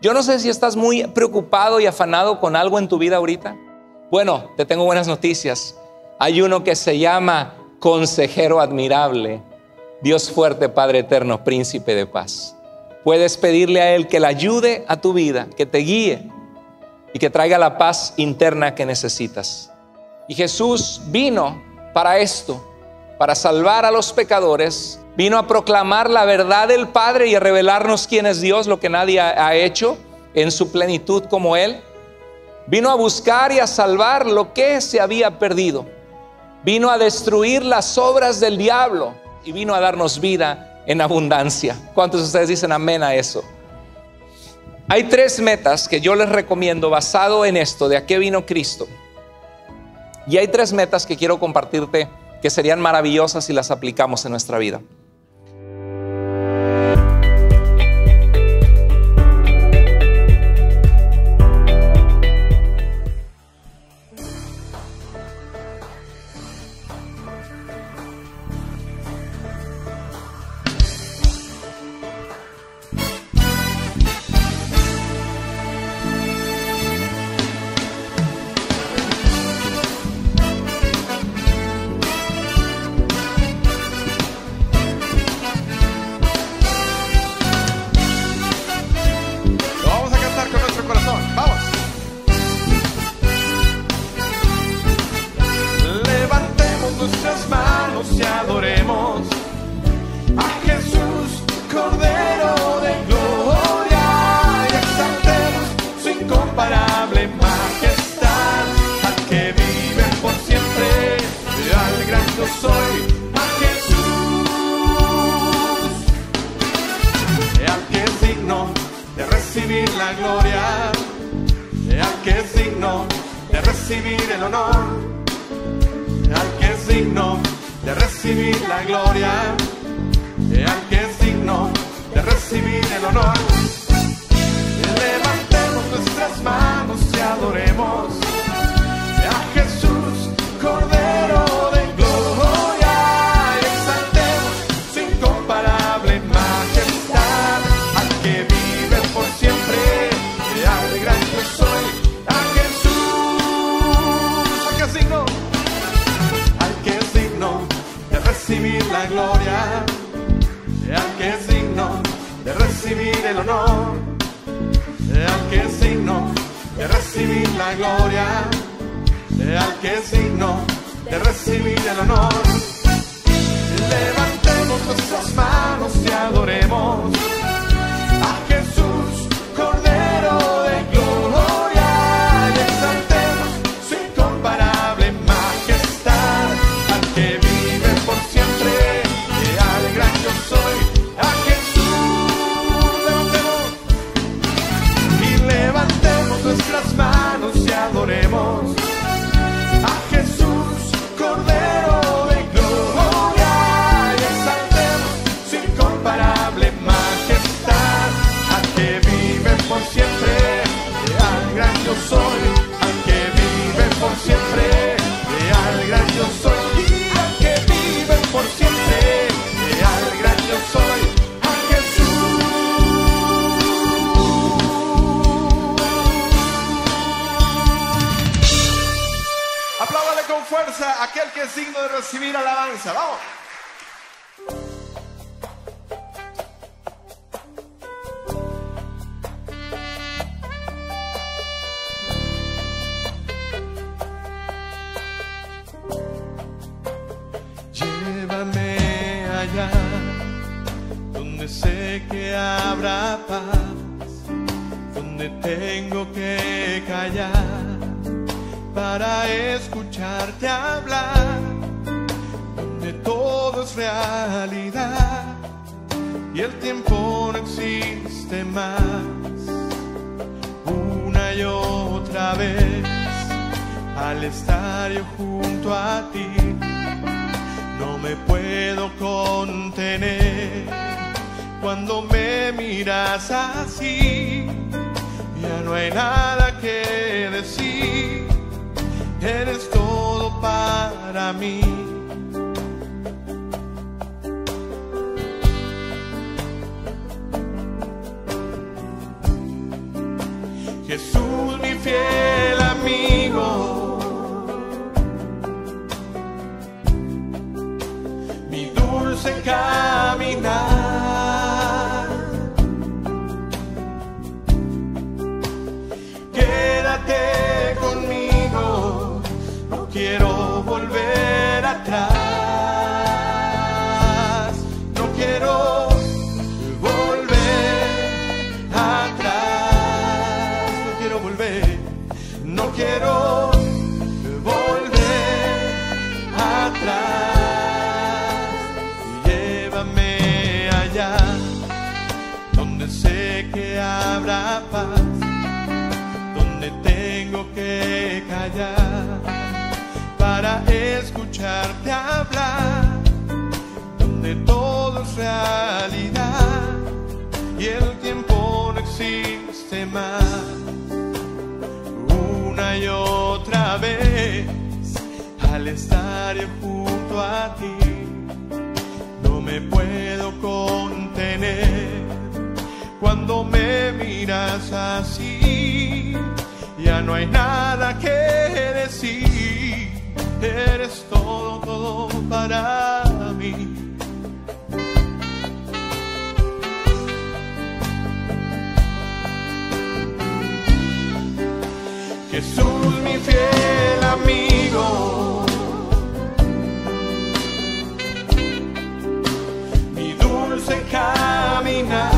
Yo no sé si estás muy preocupado y afanado con algo en tu vida ahorita. Bueno, te tengo buenas noticias. Hay uno que se llama Consejero Admirable, Dios fuerte, Padre eterno, Príncipe de paz. Puedes pedirle a Él que le ayude a tu vida, que te guíe y que traiga la paz interna que necesitas. Y Jesús vino para esto, para salvar a los pecadores. Vino a proclamar la verdad del Padre y a revelarnos quién es Dios, lo que nadie ha hecho en su plenitud como Él. Vino a buscar y a salvar lo que se había perdido. Vino a destruir las obras del diablo y vino a darnos vida en abundancia. ¿Cuántos de ustedes dicen amén a eso? Hay 3 metas que yo les recomiendo basado en esto, de a qué vino Cristo. Y hay 3 metas que quiero compartirte que serían maravillosas si las aplicamos en nuestra vida. Aquel que es digno de recibir alabanza. Vamos. Llévame allá donde sé que habrá paz, donde tengo que callar para escucharte hablar, donde todo es realidad y el tiempo no existe más. Una y otra vez, al estar yo junto a ti, no me puedo contener. Cuando me miras así, ya no hay nada que decir. Eres todo para mí. Jesús, mi fiel amigo, mi dulce caminar. Quédate conmigo, no quiero volver atrás. No quiero volver atrás. No quiero volver, no quiero volver atrás. Llévame allá donde sé que habrá paz, donde tengo que callar para escucharte hablar, donde todo es realidad y el tiempo no existe más. Una y otra vez al estar yo junto a ti, no me puedo contener. Cuando me miras así, ya no hay nada que decir. Eres todo, todo para mí. Jesús, mi fiel amigo, mi dulce caminar.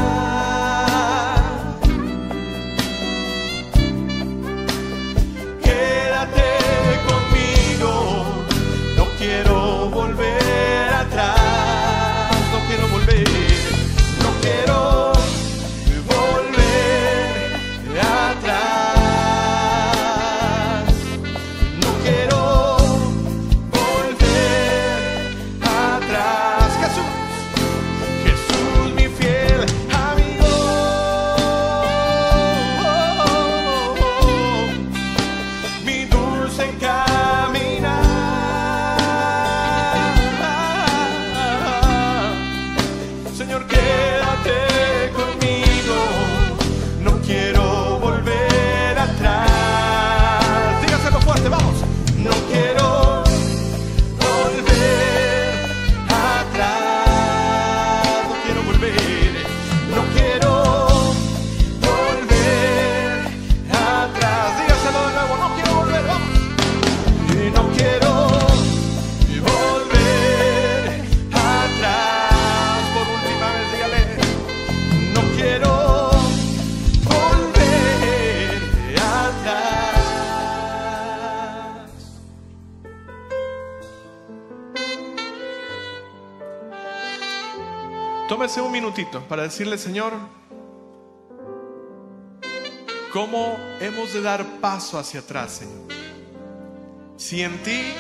Quiero volver atrás, no quiero volver, no quiero volver atrás, no quiero volver atrás. Jesús, Jesús, mi fiel amigo, mi dulce caminar. Quédate conmigo, no quiero volver atrás. Dígaselo fuerte, vamos. No quiero volver atrás, no quiero volver, no quiero volver atrás. Dígaselo de nuevo, no quiero volver, vamos. Y no quiero volver atrás. No quiero volver atrás. Tómese un minutito para decirle: Señor, ¿cómo hemos de dar paso hacia atrás, Señor? Si en ti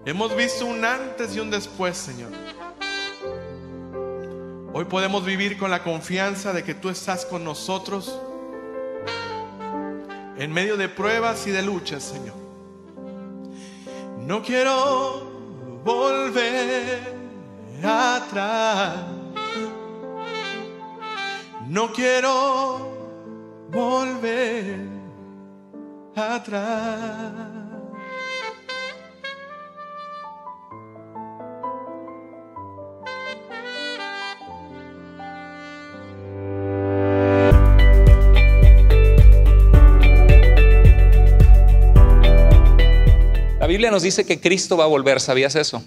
hemos visto un antes y un después, Señor, hoy podemos vivir con la confianza de que tú estás con nosotros en medio de pruebas y de luchas, Señor. No quiero volver atrás, no quiero volver atrás. La Biblia nos dice que Cristo va a volver, ¿sabías eso?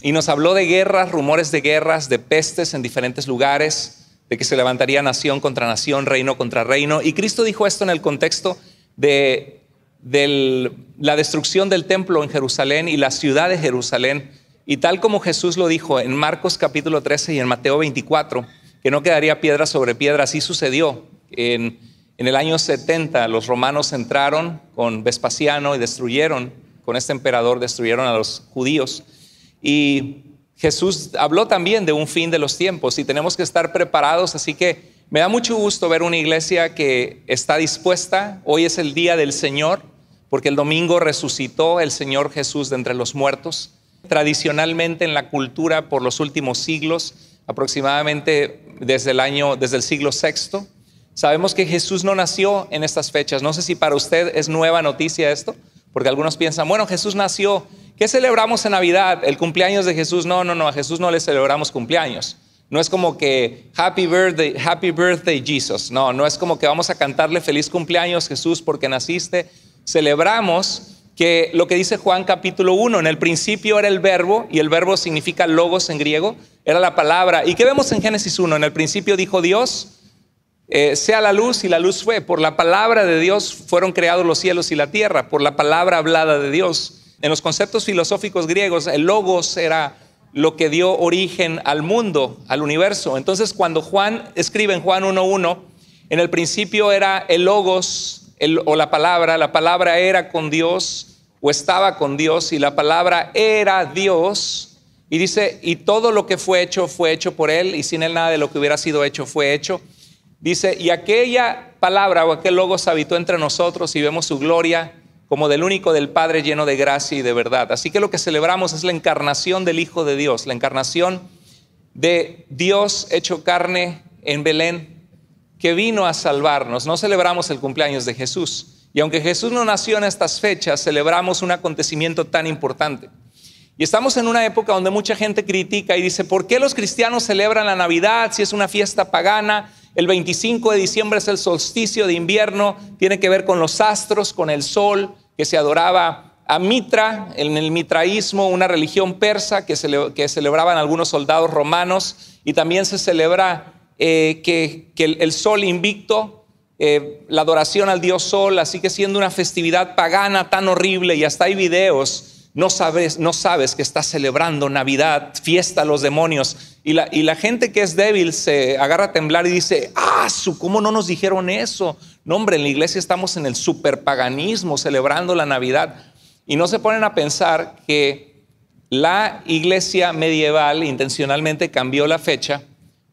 Y nos habló de guerras, rumores de guerras, de pestes en diferentes lugares, de que se levantaría nación contra nación, reino contra reino. Y Cristo dijo esto en el contexto de la destrucción del templo en Jerusalén y la ciudad de Jerusalén. Y tal como Jesús lo dijo en Marcos capítulo 13 y en Mateo 24, que no quedaría piedra sobre piedra, así sucedió. En el año 70 los romanos entraron con Vespasiano y destruyeron, con este emperador destruyeron a los judíos. Y Jesús habló también de un fin de los tiempos y tenemos que estar preparados. Así que me da mucho gusto ver una iglesia que está dispuesta. Hoy es el día del Señor, porque el domingo resucitó el Señor Jesús de entre los muertos. Tradicionalmente en la cultura por los últimos siglos, aproximadamente desde el siglo VI, Sabemos que Jesús no nació en estas fechas. No sé si para usted es nueva noticia esto, porque algunos piensan, bueno, Jesús nació. ¿Qué celebramos en Navidad? El cumpleaños de Jesús. No, a Jesús no le celebramos cumpleaños. No es como que Happy Birthday Jesus. No es como que vamos a cantarle feliz cumpleaños Jesús porque naciste. Celebramos que lo que dice Juan capítulo 1, en el principio era el verbo, y el verbo significa logos en griego, era la palabra. ¿Y qué vemos en Génesis 1? En el principio dijo Dios, sea la luz, y la luz fue. Por la palabra de Dios fueron creados los cielos y la tierra, por la palabra hablada de Dios. En los conceptos filosóficos griegos, el logos era lo que dio origen al mundo, al universo. Entonces, cuando Juan escribe en Juan 1:1, en el principio era el logos, o la palabra era con Dios, o estaba con Dios, y la palabra era Dios. Y dice, y todo lo que fue hecho por él, y sin él nada de lo que hubiera sido hecho fue hecho. Dice, y aquella palabra o aquel logos habitó entre nosotros, y vemos su gloria como del único del Padre, lleno de gracia y de verdad. Así que lo que celebramos es la encarnación del Hijo de Dios, la encarnación de Dios hecho carne en Belén, que vino a salvarnos. No celebramos el cumpleaños de Jesús. Y aunque Jesús no nació en estas fechas, celebramos un acontecimiento tan importante. Y estamos en una época donde mucha gente critica y dice, ¿por qué los cristianos celebran la Navidad si es una fiesta pagana? El 25 de diciembre es el solsticio de invierno, tiene que ver con los astros, con el sol, que se adoraba a Mitra, en el mitraísmo, una religión persa que celebraban algunos soldados romanos, y también se celebra que el sol invicto, la adoración al dios sol, así que siendo una festividad pagana tan horrible, y hasta hay videos, no sabes que estás celebrando Navidad, fiesta a los demonios, y la gente que es débil se agarra a temblar y dice, ¿cómo no nos dijeron eso? No, hombre, en la iglesia estamos en el superpaganismo celebrando la Navidad, y no se ponen a pensar que la iglesia medieval intencionalmente cambió la fecha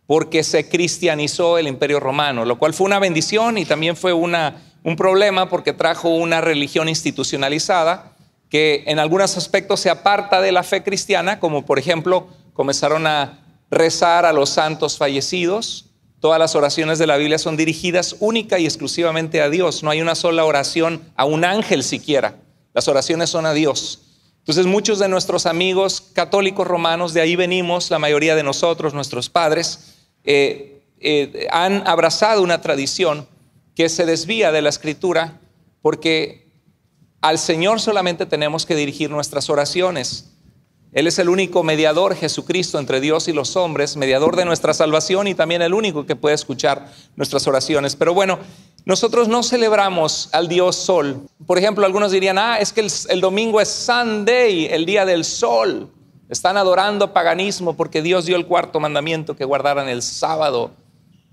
porque se cristianizó el Imperio Romano, lo cual fue una bendición y también fue un problema porque trajo una religión institucionalizada que en algunos aspectos se aparta de la fe cristiana, como por ejemplo comenzaron a rezar a los santos fallecidos. Todas las oraciones de la Biblia son dirigidas única y exclusivamente a Dios. No hay una sola oración a un ángel siquiera. Las oraciones son a Dios. Entonces muchos de nuestros amigos católicos romanos, de ahí venimos, la mayoría de nosotros, nuestros padres, han abrazado una tradición que se desvía de la Escritura, porque al Señor solamente tenemos que dirigir nuestras oraciones. Él es el único mediador, Jesucristo, entre Dios y los hombres, mediador de nuestra salvación y también el único que puede escuchar nuestras oraciones. Pero bueno, nosotros no celebramos al Dios Sol. Por ejemplo, algunos dirían, es que el domingo es Sunday, el día del sol. Están adorando paganismo porque Dios dio el cuarto mandamiento que guardaran el sábado.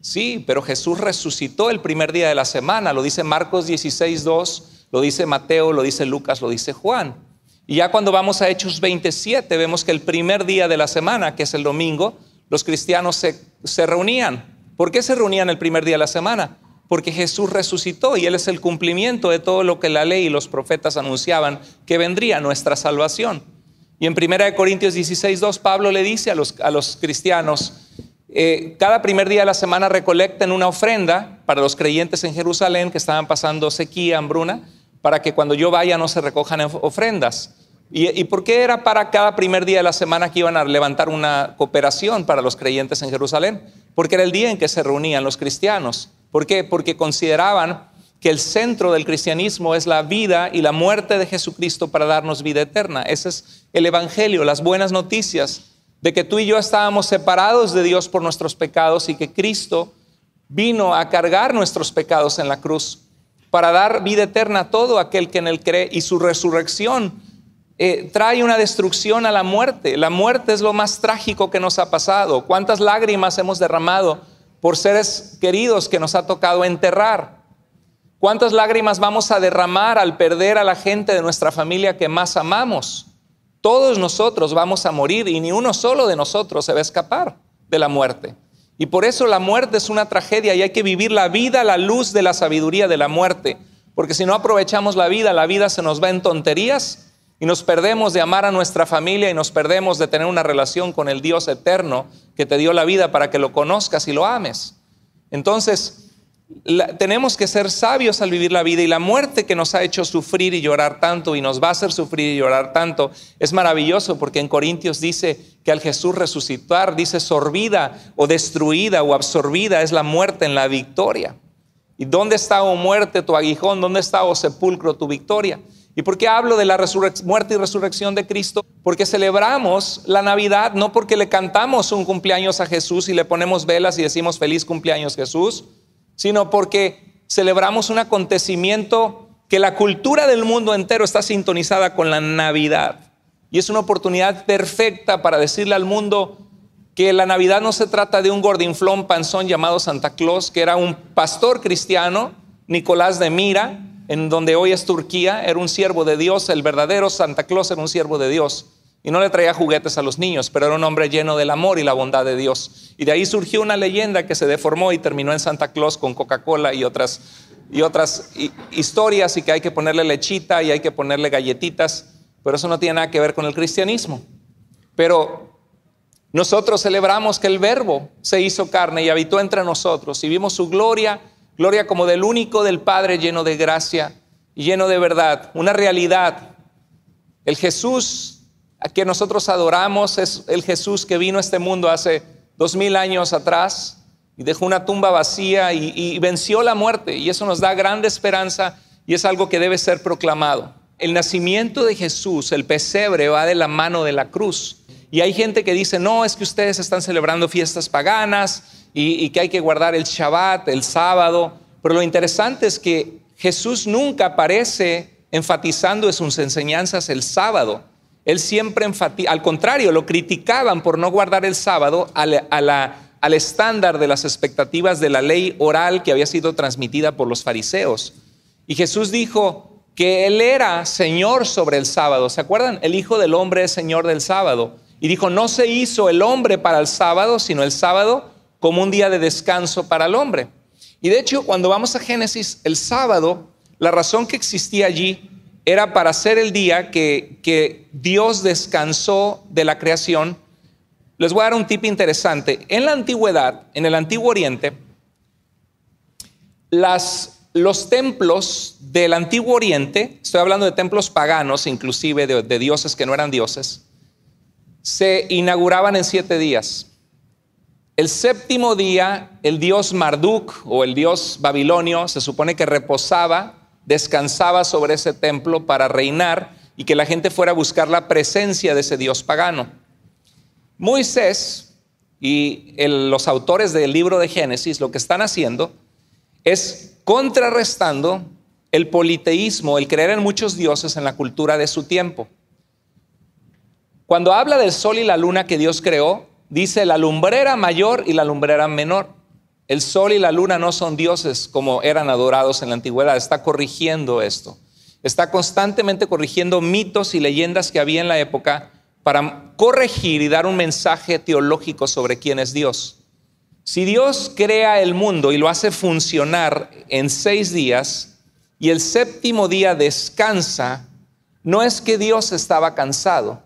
Sí, pero Jesús resucitó el primer día de la semana. Lo dice Marcos 16:2, lo dice Mateo, lo dice Lucas, lo dice Juan. Y ya cuando vamos a Hechos 27, vemos que el primer día de la semana, que es el domingo, los cristianos se reunían. ¿Por qué se reunían el primer día de la semana? Porque Jesús resucitó y Él es el cumplimiento de todo lo que la ley y los profetas anunciaban que vendría, nuestra salvación. Y en 1 Corintios 16:2, Pablo le dice a los cristianos, cada primer día de la semana recolecten una ofrenda para los creyentes en Jerusalén que estaban pasando sequía, hambruna, para que cuando yo vaya no se recojan ofrendas. ¿Y por qué era para cada primer día de la semana que iban a levantar una cooperación para los creyentes en Jerusalén? Porque era el día en que se reunían los cristianos. ¿Por qué? Porque consideraban que el centro del cristianismo es la vida y la muerte de Jesucristo para darnos vida eterna. Ese es el evangelio, las buenas noticias de que tú y yo estábamos separados de Dios por nuestros pecados y que Cristo vino a cargar nuestros pecados en la cruz para dar vida eterna a todo aquel que en Él cree, y su resurrección trae una destrucción a la muerte. La muerte es lo más trágico que nos ha pasado. ¿Cuántas lágrimas hemos derramado por seres queridos que nos ha tocado enterrar? ¿Cuántas lágrimas vamos a derramar al perder a la gente de nuestra familia que más amamos? Todos nosotros vamos a morir y ni uno solo de nosotros se va a escapar de la muerte. Y por eso la muerte es una tragedia y hay que vivir la vida a la luz de la sabiduría de la muerte. Porque si no aprovechamos la vida se nos va en tonterías y nos perdemos de amar a nuestra familia y nos perdemos de tener una relación con el Dios eterno que te dio la vida para que lo conozcas y lo ames. Entonces, Tenemos que ser sabios al vivir la vida, y la muerte que nos ha hecho sufrir y llorar tanto y nos va a hacer sufrir y llorar tanto es maravilloso, porque en Corintios dice que al Jesús resucitar, dice sorbida o destruida o absorbida es la muerte en la victoria. ¿Y dónde está, oh muerte, tu aguijón? ¿Dónde está, oh sepulcro, tu victoria? ¿Y por qué hablo de la muerte y resurrección de Cristo? Porque celebramos la Navidad, no porque le cantamos un cumpleaños a Jesús y le ponemos velas y decimos feliz cumpleaños Jesús, sino porque celebramos un acontecimiento que la cultura del mundo entero está sintonizada con la Navidad. Y es una oportunidad perfecta para decirle al mundo que la Navidad no se trata de un gordinflón panzón llamado Santa Claus, que era un pastor cristiano, Nicolás de Mira, en donde hoy es Turquía. Era un siervo de Dios. El verdadero Santa Claus era un siervo de Dios y no le traía juguetes a los niños, pero era un hombre lleno del amor y la bondad de Dios. Y de ahí surgió una leyenda que se deformó y terminó en Santa Claus con Coca-Cola y otras historias, y que hay que ponerle lechita y hay que ponerle galletitas, pero eso no tiene nada que ver con el cristianismo. Pero nosotros celebramos que el Verbo se hizo carne y habitó entre nosotros, y vimos su gloria como del único del Padre, lleno de gracia y lleno de verdad, una realidad. El Jesús que nosotros adoramos es el Jesús que vino a este mundo hace 2000 años atrás y dejó una tumba vacía y venció la muerte, y eso nos da grande esperanza, y es algo que debe ser proclamado. El nacimiento de Jesús, el pesebre, va de la mano de la cruz. Y hay gente que dice, no, es que ustedes están celebrando fiestas paganas y que hay que guardar el Shabbat, el sábado. Pero lo interesante es que Jesús nunca aparece enfatizando en sus enseñanzas el sábado. Él siempre enfatiza, al contrario, lo criticaban por no guardar el sábado al estándar de las expectativas de la ley oral que había sido transmitida por los fariseos. Y Jesús dijo que Él era Señor sobre el sábado. ¿Se acuerdan? El Hijo del Hombre es Señor del sábado. Y dijo, no se hizo el hombre para el sábado, sino el sábado como un día de descanso para el hombre. Y de hecho, cuando vamos a Génesis, el sábado, la razón que existía allí era para ser el día que Dios descansó de la creación. Les voy a dar un tip interesante. En la antigüedad, en el Antiguo Oriente, los templos del Antiguo Oriente, estoy hablando de templos paganos, inclusive de dioses que no eran dioses, se inauguraban en 7 días. El séptimo día, el dios Marduk o el dios babilonio se supone que reposaba, descansaba sobre ese templo para reinar y que la gente fuera a buscar la presencia de ese dios pagano. Moisés y los autores del libro de Génesis lo que están haciendo es contrarrestando el politeísmo, el creer en muchos dioses en la cultura de su tiempo. Cuando habla del sol y la luna que Dios creó, dice la lumbrera mayor y la lumbrera menor. El sol y la luna no son dioses como eran adorados en la antigüedad. Está corrigiendo esto. Está constantemente corrigiendo mitos y leyendas que había en la época para corregir y dar un mensaje teológico sobre quién es Dios. Si Dios crea el mundo y lo hace funcionar en 6 días y el séptimo día descansa, no es que Dios estaba cansado.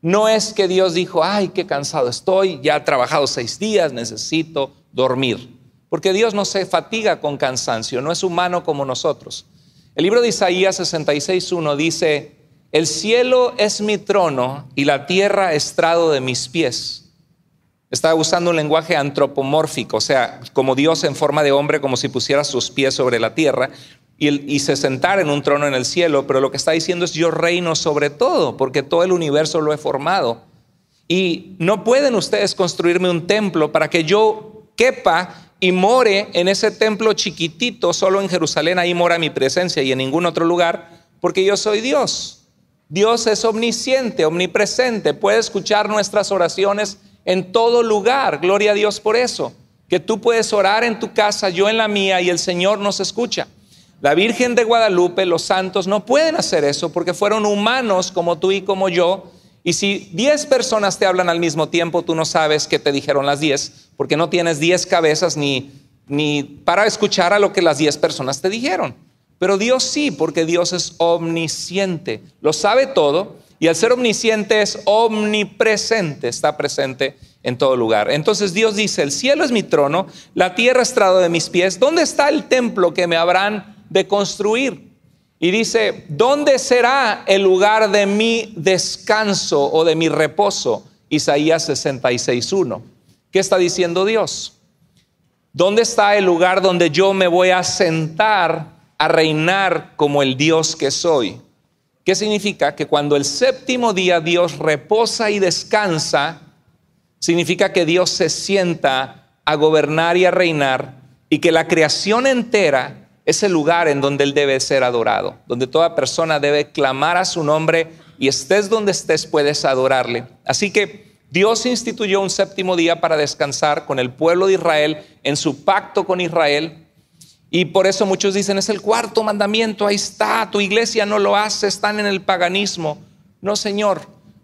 No es que Dios dijo, ay, qué cansado estoy, ya he trabajado 6 días, necesito dormir. Porque Dios no se fatiga con cansancio, no es humano como nosotros. El libro de Isaías 66:1 dice, el cielo es mi trono y la tierra estrado de mis pies. Está usando un lenguaje antropomórfico, o sea, como Dios en forma de hombre, como si pusiera sus pies sobre la tierra y se sentara en un trono en el cielo, pero lo que está diciendo es yo reino sobre todo, porque todo el universo lo he formado. Y no pueden ustedes construirme un templo para que yo quepa y more en ese templo chiquitito, solo en Jerusalén, ahí mora mi presencia y en ningún otro lugar, porque yo soy Dios. Dios es omnisciente, omnipresente, puede escuchar nuestras oraciones en todo lugar. Gloria a Dios por eso, que tú puedes orar en tu casa, yo en la mía, y el Señor nos escucha. La Virgen de Guadalupe, los santos no pueden hacer eso porque fueron humanos como tú y como yo. Y si 10 personas te hablan al mismo tiempo, tú no sabes qué te dijeron las 10, porque no tienes 10 cabezas ni para escuchar a lo que las 10 personas te dijeron. Pero Dios sí, porque Dios es omnisciente, lo sabe todo, y al ser omnisciente es omnipresente, está presente en todo lugar. Entonces Dios dice, el cielo es mi trono, la tierra es estrado de mis pies. ¿Dónde está el templo que me habrán de construir? Y dice, ¿dónde será el lugar de mi descanso o de mi reposo? Isaías 66:1. ¿Qué está diciendo Dios? ¿Dónde está el lugar donde yo me voy a sentar a reinar como el Dios que soy? ¿Qué significa? Que cuando el séptimo día Dios reposa y descansa, significa que Dios se sienta a gobernar y a reinar, y que la creación entera es el lugar en donde Él debe ser adorado, donde toda persona debe clamar a su nombre, y estés donde estés puedes adorarle. Así que Dios instituyó un séptimo día para descansar con el pueblo de Israel en su pacto con Israel. Y por eso muchos dicen, es el cuarto mandamiento, ahí está, tu iglesia no lo hace, están en el paganismo. No, Señor,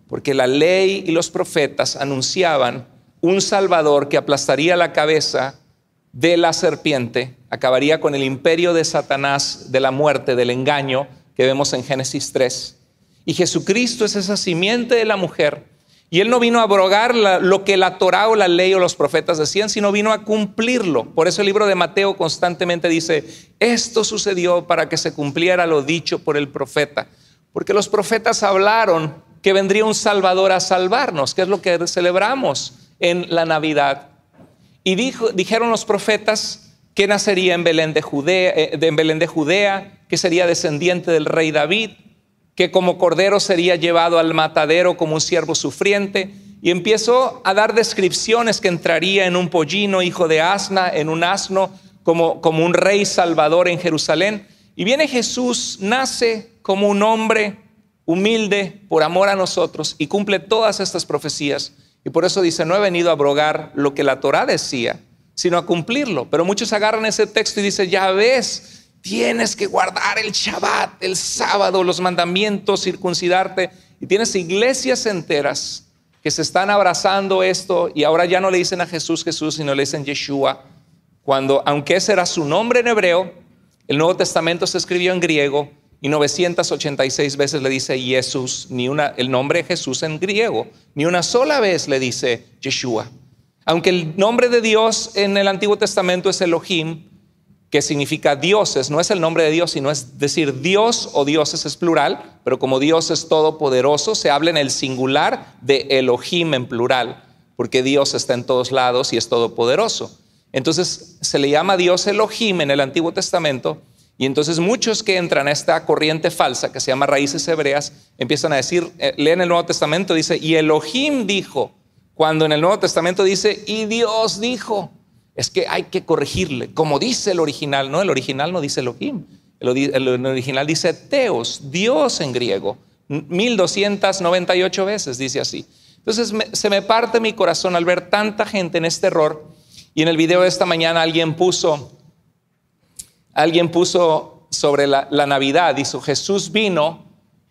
porque la ley y los profetas anunciaban un Salvador que aplastaría la cabeza de la serpiente, acabaría con el imperio de Satanás, de la muerte, del engaño que vemos en Génesis 3. Y Jesucristo es esa simiente de la mujer. Y Él no vino a abrogar lo que la Torá o la ley o los profetas decían, sino vino a cumplirlo. Por eso el libro de Mateo constantemente dice, esto sucedió para que se cumpliera lo dicho por el profeta. Porque los profetas hablaron que vendría un Salvador a salvarnos, que es lo que celebramos en la Navidad. Y dijeron los profetas que nacería en Belén de Judea, que sería descendiente del rey David, que como cordero sería llevado al matadero como un siervo sufriente, y empezó a dar descripciones que entraría en un pollino, hijo de asna, en un asno, como un rey salvador en Jerusalén. Y viene Jesús, nace como un hombre humilde por amor a nosotros y cumple todas estas profecías. Y por eso dice, no he venido a abrogar lo que la Torá decía, sino a cumplirlo. Pero muchos agarran ese texto y dicen, ya ves, tienes que guardar el Shabbat, el sábado, los mandamientos, circuncidarte. Y tienes iglesias enteras que se están abrazando esto y ahora ya no le dicen a Jesús, Jesús, sino le dicen Yeshua. Cuando, aunque ese era su nombre en hebreo, el Nuevo Testamento se escribió en griego y 986 veces le dice Jesús, el nombre Jesús en griego, ni una sola vez le dice Yeshua. Aunque el nombre de Dios en el Antiguo Testamento es Elohim, que significa dioses, no es el nombre de Dios, sino es decir Dios o dioses es plural, pero como Dios es todopoderoso, se habla en el singular de Elohim en plural, porque Dios está en todos lados y es todopoderoso. Entonces se le llama Dios Elohim en el Antiguo Testamento, y entonces muchos que entran a esta corriente falsa que se llama raíces hebreas, empiezan a decir, leen el Nuevo Testamento, dice, y Elohim dijo, cuando en el Nuevo Testamento dice, y Dios dijo. Es que hay que corregirle, como dice el original, ¿no? El original no dice Elohim, el original dice Theos, Dios en griego, 1298 veces dice así. Entonces se me parte mi corazón al ver tanta gente en este error. Y en el video de esta mañana alguien puso sobre la Navidad, dijo, Jesús vino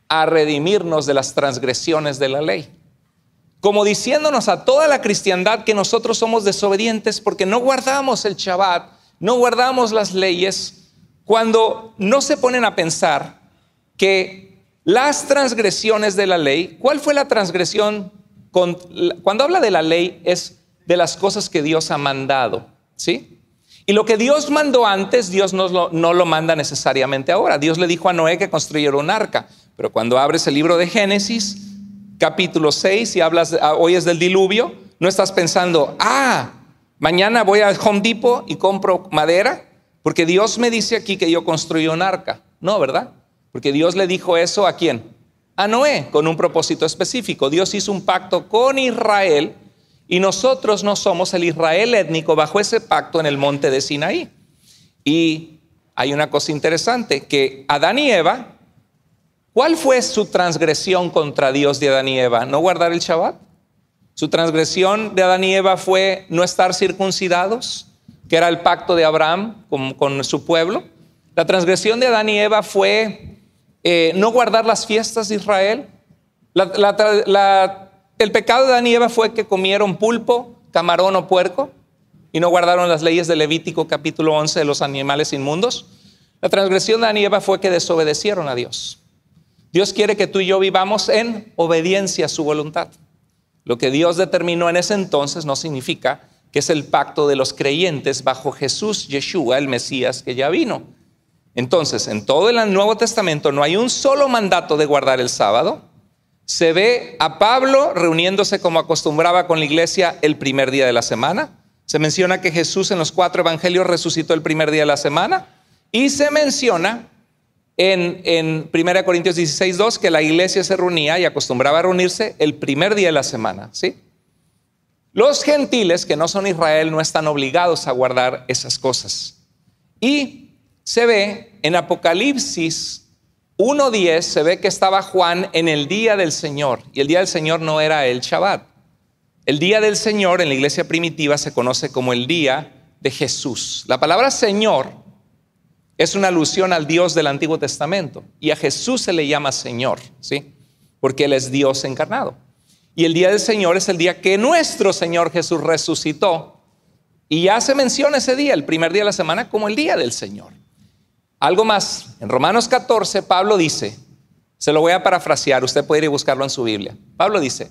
a redimirnos de las transgresiones de la ley. Como diciéndonos a toda la cristiandad que nosotros somos desobedientes porque no guardamos el Shabbat, no guardamos las leyes, cuando no se ponen a pensar que las transgresiones de la ley, ¿cuál fue la transgresión? Cuando habla de la ley es de las cosas que Dios ha mandado, ¿sí? Y lo que Dios mandó antes, Dios no lo manda necesariamente ahora. Dios le dijo a Noé que construyera un arca, pero cuando abres el libro de Génesis, capítulo 6, y oyes del diluvio, no estás pensando, mañana voy a Home Depot y compro madera, porque Dios me dice aquí que yo construí un arca. No, ¿verdad? Porque Dios le dijo eso ¿a quién? A Noé, con un propósito específico. Dios hizo un pacto con Israel y nosotros no somos el Israel étnico bajo ese pacto en el monte de Sinaí. Y hay una cosa interesante, que Adán y Eva, ¿cuál fue su transgresión contra Dios de Adán y Eva? ¿No guardar el Shabbat? Su transgresión de Adán y Eva fue no estar circuncidados, que era el pacto de Abraham con su pueblo. La transgresión de Adán y Eva fue no guardar las fiestas de Israel. El pecado de Adán y Eva fue que comieron pulpo, camarón o puerco y no guardaron las leyes de Levítico capítulo 11 de los animales inmundos. La transgresión de Adán y Eva fue que desobedecieron a Dios. Dios quiere que tú y yo vivamos en obediencia a su voluntad. Lo que Dios determinó en ese entonces no significa que es el pacto de los creyentes bajo Jesús, Yeshua, el Mesías que ya vino. Entonces, en todo el Nuevo Testamento no hay un solo mandato de guardar el sábado. Se ve a Pablo reuniéndose como acostumbraba con la iglesia el primer día de la semana. Se menciona que Jesús en los 4 evangelios resucitó el primer día de la semana. Y se menciona en 1 Corintios 16:2 que la iglesia se reunía y acostumbraba a reunirse el primer día de la semana, ¿sí? Los gentiles que no son Israel no están obligados a guardar esas cosas. Y se ve en Apocalipsis 1:10, se ve que estaba Juan en el día del Señor. Y el día del Señor no era el Shabbat. El día del Señor en la iglesia primitiva se conoce como el día de Jesús. La palabra Señor es una alusión al Dios del Antiguo Testamento. Y a Jesús se le llama Señor, ¿sí? Porque Él es Dios encarnado. Y el día del Señor es el día que nuestro Señor Jesús resucitó. Y ya se menciona ese día, el primer día de la semana, como el día del Señor. Algo más, en Romanos 14, Pablo dice, se lo voy a parafrasear, usted puede ir y buscarlo en su Biblia. Pablo dice,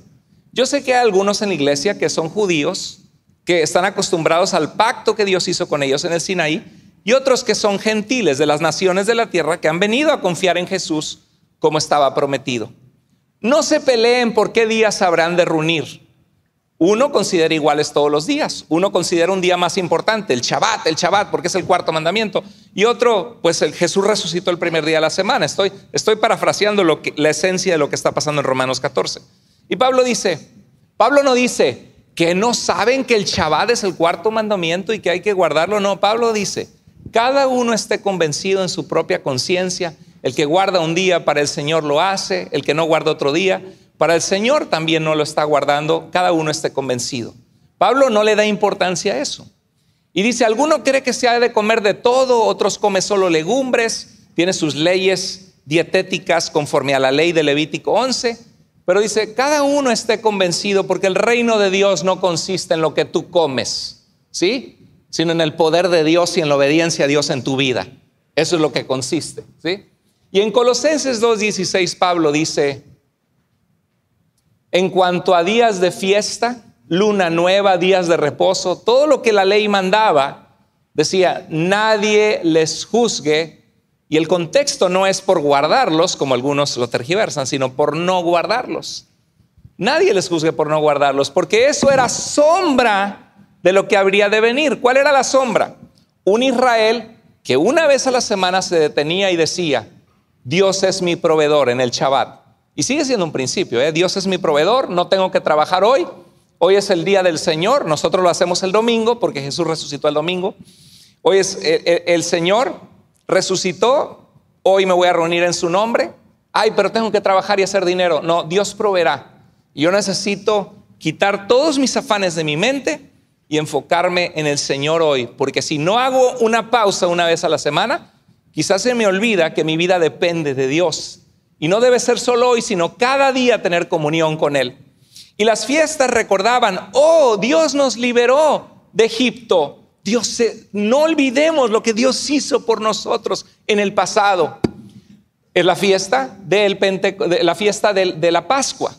yo sé que hay algunos en la iglesia que son judíos, que están acostumbrados al pacto que Dios hizo con ellos en el Sinaí, y otros que son gentiles de las naciones de la tierra que han venido a confiar en Jesús como estaba prometido. No se peleen por qué días habrán de reunir. Uno considera iguales todos los días. Uno considera un día más importante, el Shabbat, porque es el 4º mandamiento. Y otro, pues Jesús resucitó el primer día de la semana. Estoy parafraseando la esencia de lo que está pasando en Romanos 14. Y Pablo no dice que no saben que el Shabbat es el 4º mandamiento y que hay que guardarlo. No, Pablo dice, cada uno esté convencido en su propia conciencia. El que guarda un día para el Señor lo hace, el que no guarda otro día para el Señor también no lo está guardando, cada uno esté convencido. Pablo no le da importancia a eso. Y dice, alguno cree que se ha de comer de todo, otros come solo legumbres, tiene sus leyes dietéticas conforme a la ley de Levítico 11, pero dice, cada uno esté convencido porque el reino de Dios no consiste en lo que tú comes, ¿sí? Sino en el poder de Dios y en la obediencia a Dios en tu vida. Eso es lo que consiste, ¿sí? Y en Colosenses 2:16 Pablo dice, en cuanto a días de fiesta, luna nueva, días de reposo, todo lo que la ley mandaba, decía, nadie les juzgue. Y el contexto no es por guardarlos, como algunos lo tergiversan, sino por no guardarlos. Nadie les juzgue por no guardarlos, porque eso era sombra de lo que habría de venir. ¿Cuál era la sombra? Un Israel que una vez a la semana se detenía y decía, Dios es mi proveedor en el Shabbat. Y sigue siendo un principio, Dios es mi proveedor, no tengo que trabajar hoy. Hoy es el día del Señor, nosotros lo hacemos el domingo porque Jesús resucitó el domingo. Hoy es el Señor resucitó, hoy me voy a reunir en su nombre. Ay, pero tengo que trabajar y hacer dinero. No, Dios proveerá. Yo necesito quitar todos mis afanes de mi mente y enfocarme en el Señor hoy, porque si no hago una pausa una vez a la semana, quizás se me olvida que mi vida depende de Dios. Y no debe ser solo hoy, sino cada día tener comunión con Él. Y las fiestas recordaban, oh, Dios nos liberó de Egipto. No olvidemos lo que Dios hizo por nosotros en el pasado. Es la fiesta de la Pascua.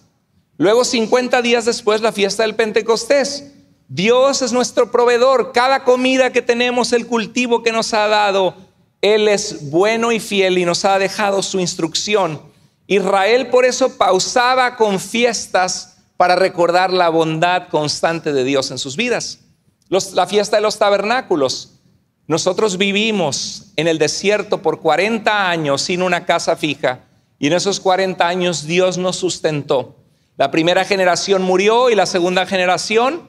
Luego 50 días después la fiesta del Pentecostés. Dios es nuestro proveedor. Cada comida que tenemos, el cultivo que nos ha dado, Él es bueno y fiel y nos ha dejado su instrucción. Israel por eso pausaba con fiestas para recordar la bondad constante de Dios en sus vidas. La fiesta de los tabernáculos. Nosotros vivimos en el desierto por 40 años sin una casa fija. Y en esos 40 años Dios nos sustentó. La primera generación murió y la segunda generación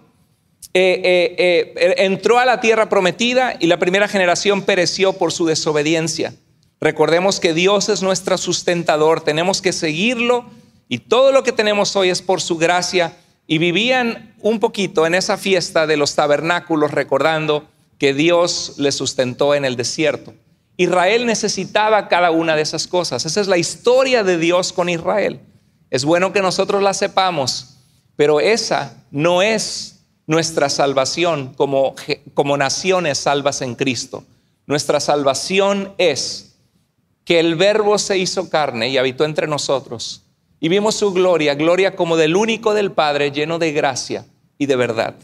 entró a la tierra prometida y la primera generación pereció por su desobediencia. Recordemos que Dios es nuestro sustentador, tenemos que seguirlo y todo lo que tenemos hoy es por su gracia. Y vivían un poquito en esa fiesta de los tabernáculos recordando que Dios les sustentó en el desierto. Israel necesitaba cada una de esas cosas. Esa es la historia de Dios con Israel. Es bueno que nosotros la sepamos, pero esa no es nuestra salvación como naciones salvas en Cristo. Nuestra salvación es que el Verbo se hizo carne y habitó entre nosotros y vimos su gloria, gloria como del único del Padre, lleno de gracia y de verdad.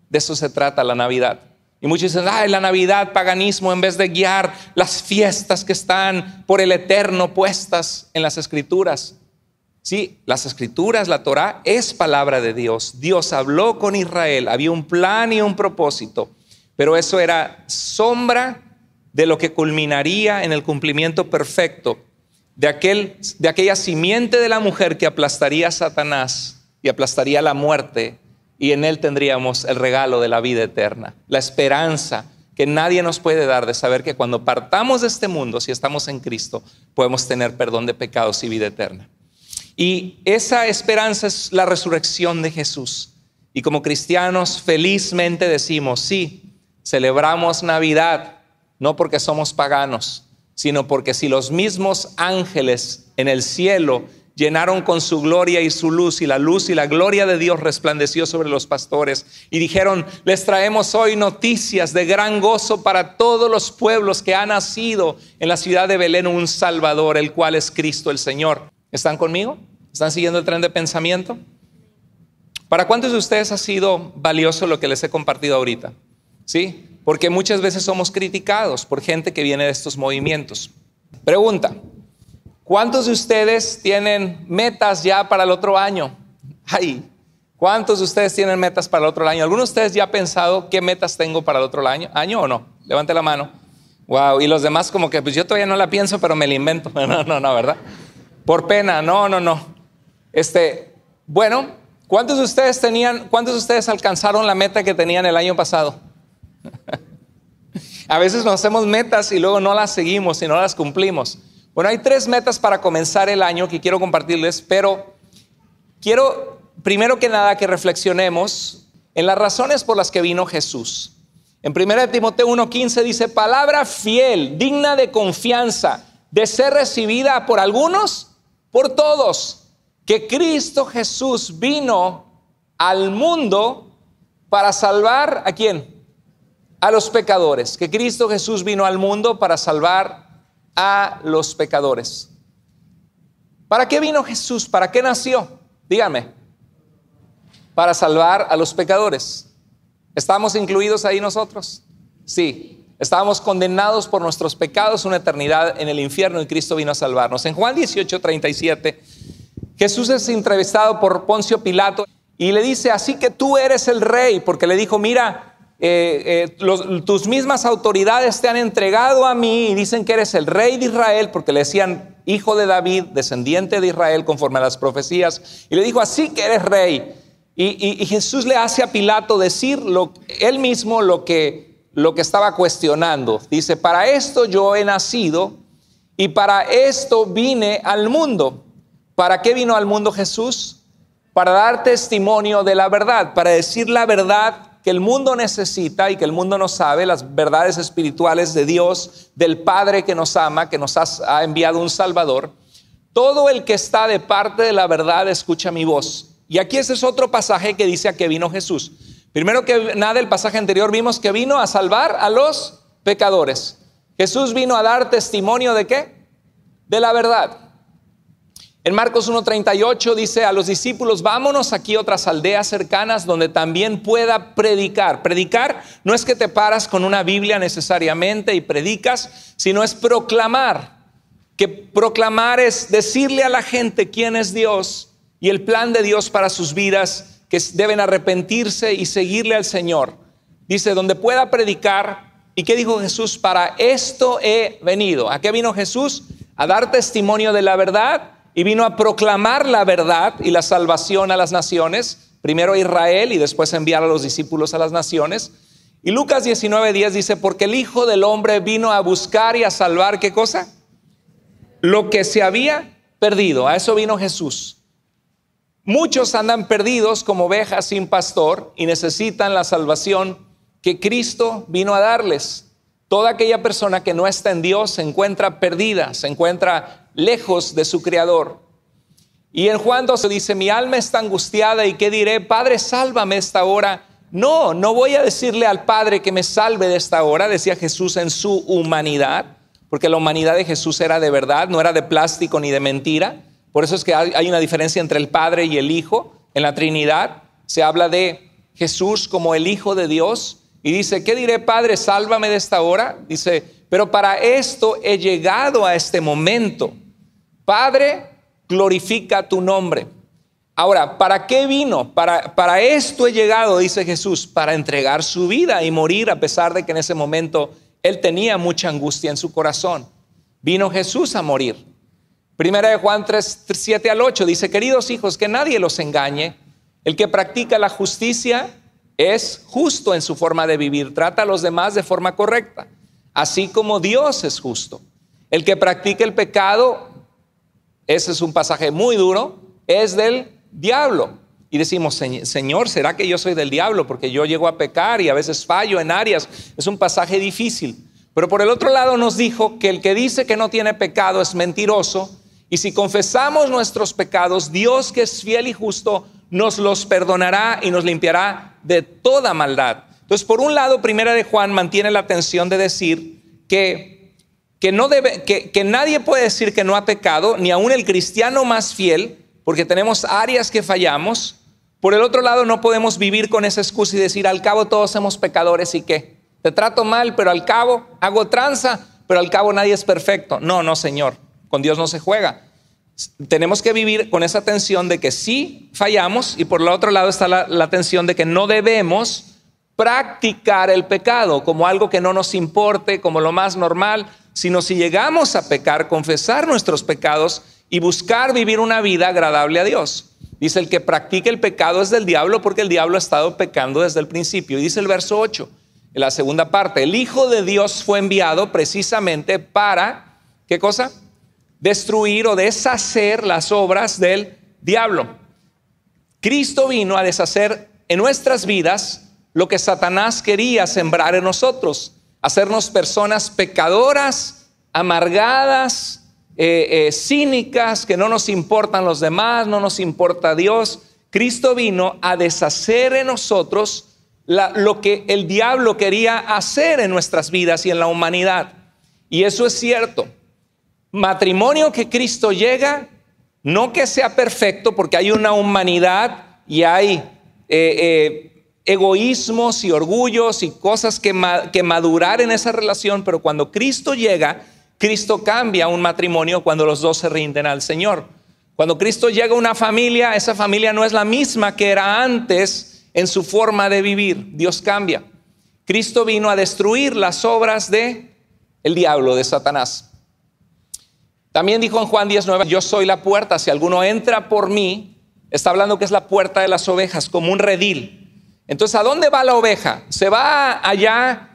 De eso se trata la Navidad. Y muchos dicen, ay, la Navidad, paganismo, en vez de guiar las fiestas que están por el eterno puestas en las Escrituras. Sí, las Escrituras, la Torá, es palabra de Dios. Dios habló con Israel, había un plan y un propósito, pero eso era sombra de lo que culminaría en el cumplimiento perfecto de aquella simiente de la mujer que aplastaría a Satanás y aplastaría la muerte, y en él tendríamos el regalo de la vida eterna, la esperanza que nadie nos puede dar de saber que cuando partamos de este mundo, si estamos en Cristo, podemos tener perdón de pecados y vida eterna. Y esa esperanza es la resurrección de Jesús. Y como cristianos felizmente decimos, sí, celebramos Navidad, no porque somos paganos, sino porque si los mismos ángeles en el cielo llenaron con su gloria y su luz y la gloria de Dios resplandeció sobre los pastores y dijeron, les traemos hoy noticias de gran gozo para todos los pueblos, que ha nacido en la ciudad de Belén un Salvador, el cual es Cristo el Señor. ¿Están conmigo? ¿Están siguiendo el tren de pensamiento? ¿Para cuántos de ustedes ha sido valioso lo que les he compartido ahorita? ¿Sí? Porque muchas veces somos criticados por gente que viene de estos movimientos. Pregunta, ¿cuántos de ustedes tienen metas ya para el otro año? Ay, ¿cuántos de ustedes tienen metas para el otro año? ¿Algunos de ustedes ya han pensado qué metas tengo para el otro año o no? Levante la mano. Wow, y los demás como que pues yo todavía no la pienso, pero me la invento. No, ¿verdad? Por pena, no. Bueno, ¿cuántos de ustedes alcanzaron la meta que tenían el año pasado? A veces nos hacemos metas y luego no las seguimos y no las cumplimos. Bueno, hay 3 metas para comenzar el año que quiero compartirles, pero quiero primero que nada que reflexionemos en las razones por las que vino Jesús. En 1 Timoteo 1:15 dice, palabra fiel, digna de confianza, de ser recibida por algunos, por todos, que Cristo Jesús vino al mundo para salvar ¿a quién? A los pecadores. Que Cristo Jesús vino al mundo para salvar a los pecadores. ¿Para qué vino Jesús? ¿Para qué nació? Díganme. Para salvar a los pecadores. ¿Estamos incluidos ahí nosotros? Sí. Estábamos condenados por nuestros pecados, una eternidad en el infierno, y Cristo vino a salvarnos. En Juan 18:37, Jesús es entrevistado por Poncio Pilato y le dice, así que tú eres el rey, porque le dijo, mira, tus mismas autoridades te han entregado a mí y dicen que eres el rey de Israel, porque le decían hijo de David, descendiente de Israel conforme a las profecías, y le dijo, así que eres rey. Y Jesús le hace a Pilato decir él mismo lo que estaba cuestionando. Dice, para esto yo he nacido y para esto vine al mundo. ¿Para qué vino al mundo Jesús? Para dar testimonio de la verdad, para decir la verdad que el mundo necesita y que el mundo no sabe, las verdades espirituales de Dios, del Padre que nos ama, que nos ha enviado un Salvador. Todo el que está de parte de la verdad escucha mi voz. Y aquí ese es otro pasaje que dice a qué vino Jesús. Primero que nada, el pasaje anterior vimos que vino a salvar a los pecadores. Jesús vino a dar testimonio ¿de qué? De la verdad. En Marcos 1:38 dice a los discípulos, vámonos aquí a otras aldeas cercanas donde también pueda predicar. Predicar no es que te paras con una Biblia necesariamente y predicas, sino es proclamar. Que proclamar es decirle a la gente quién es Dios y el plan de Dios para sus vidas, que deben arrepentirse y seguirle al Señor. Dice, donde pueda predicar. ¿Y qué dijo Jesús? Para esto he venido. ¿A qué vino Jesús? A dar testimonio de la verdad. Y vino a proclamar la verdad y la salvación a las naciones, primero a Israel y después a enviar a los discípulos a las naciones. Y Lucas 19:10 dice, porque el Hijo del Hombre vino a buscar y a salvar, ¿qué cosa? Lo que se había perdido. A eso vino Jesús. Muchos andan perdidos como ovejas sin pastor y necesitan la salvación que Cristo vino a darles. Toda aquella persona que no está en Dios se encuentra perdida, se encuentra lejos de su Creador. Y en Juan 12 dice, mi alma está angustiada y ¿qué diré? Padre, sálvame esta hora. No voy a decirle al Padre que me salve de esta hora, decía Jesús en su humanidad, porque la humanidad de Jesús era de verdad, no era de plástico ni de mentira. Por eso es que hay una diferencia entre el Padre y el Hijo. En la Trinidad se habla de Jesús como el Hijo de Dios. Y dice, ¿qué diré, Padre? Sálvame de esta hora. Dice, pero para esto he llegado a este momento. Padre, glorifica tu nombre. Ahora, ¿para qué vino? Para esto he llegado, dice Jesús, para entregar su vida y morir, a pesar de que en ese momento él tenía mucha angustia en su corazón. Vino Jesús a morir. Primera de Juan 3, 7 al 8 dice, queridos hijos, que nadie los engañe. El que practica la justicia es justo en su forma de vivir. Trata a los demás de forma correcta, así como Dios es justo. El que practica el pecado, ese es un pasaje muy duro, es del diablo. Y decimos, Señor, ¿será que yo soy del diablo? Porque yo llego a pecar y a veces fallo en áreas. Es un pasaje difícil. Pero por el otro lado nos dijo que el que dice que no tiene pecado es mentiroso. Y si confesamos nuestros pecados, Dios, que es fiel y justo, nos los perdonará y nos limpiará de toda maldad. Entonces, por un lado, Primera de Juan mantiene la tensión de decir que nadie puede decir que no ha pecado, ni aun el cristiano más fiel, porque tenemos áreas que fallamos. Por el otro lado, no podemos vivir con esa excusa y decir, al cabo todos somos pecadores y qué, te trato mal, pero al cabo hago tranza, pero al cabo nadie es perfecto. No, Señor, con Dios no se juega. Tenemos que vivir con esa tensión de que sí fallamos, y por el otro lado está la tensión de que no debemos practicar el pecado como algo que no nos importe, como lo más normal, sino si llegamos a pecar, confesar nuestros pecados y buscar vivir una vida agradable a Dios. Dice, el que practica el pecado es del diablo, porque el diablo ha estado pecando desde el principio. Y dice el verso 8, en la segunda parte, el Hijo de Dios fue enviado precisamente para, ¿qué cosa? Destruir o deshacer las obras del diablo. Cristo vino a deshacer en nuestras vidas lo que Satanás quería sembrar en nosotros, hacernos personas pecadoras, amargadas, cínicas, que no nos importan los demás, no nos importa Dios. Cristo vino a deshacer en nosotros lo que el diablo quería hacer en nuestras vidas y en la humanidad. Y eso es cierto. Matrimonio que Cristo llega, no que sea perfecto, porque hay una humanidad y hay egoísmos y orgullos y cosas que madurar en esa relación, pero cuando Cristo llega, Cristo cambia un matrimonio cuando los dos se rinden al Señor. Cuando Cristo llega a una familia, esa familia no es la misma que era antes en su forma de vivir. Dios cambia. Cristo vino a destruir las obras del diablo, de Satanás. También dijo en Juan 10:9, yo soy la puerta, si alguno entra por mí, está hablando que es la puerta de las ovejas, como un redil. Entonces, ¿a dónde va la oveja? ¿Se va allá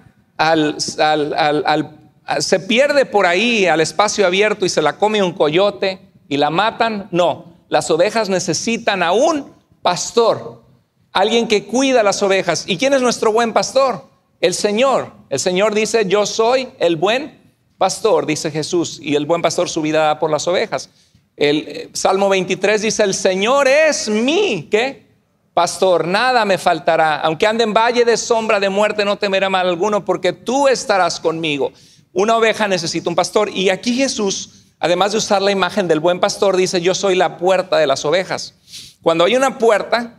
se pierde por ahí al espacio abierto y se la come un coyote y la matan? No, las ovejas necesitan a un pastor, alguien que cuida las ovejas. ¿Y quién es nuestro buen pastor? El Señor. El Señor dice, yo soy el buen pastor, dice Jesús, y el buen pastor su vida da por las ovejas. El Salmo 23 dice, el Señor es mi, ¿qué? Pastor, nada me faltará. Aunque ande en valle de sombra de muerte, no temeré mal alguno, porque tú estarás conmigo. Una oveja necesita un pastor. Y aquí Jesús, además de usar la imagen del buen pastor, dice, yo soy la puerta de las ovejas. Cuando hay una puerta,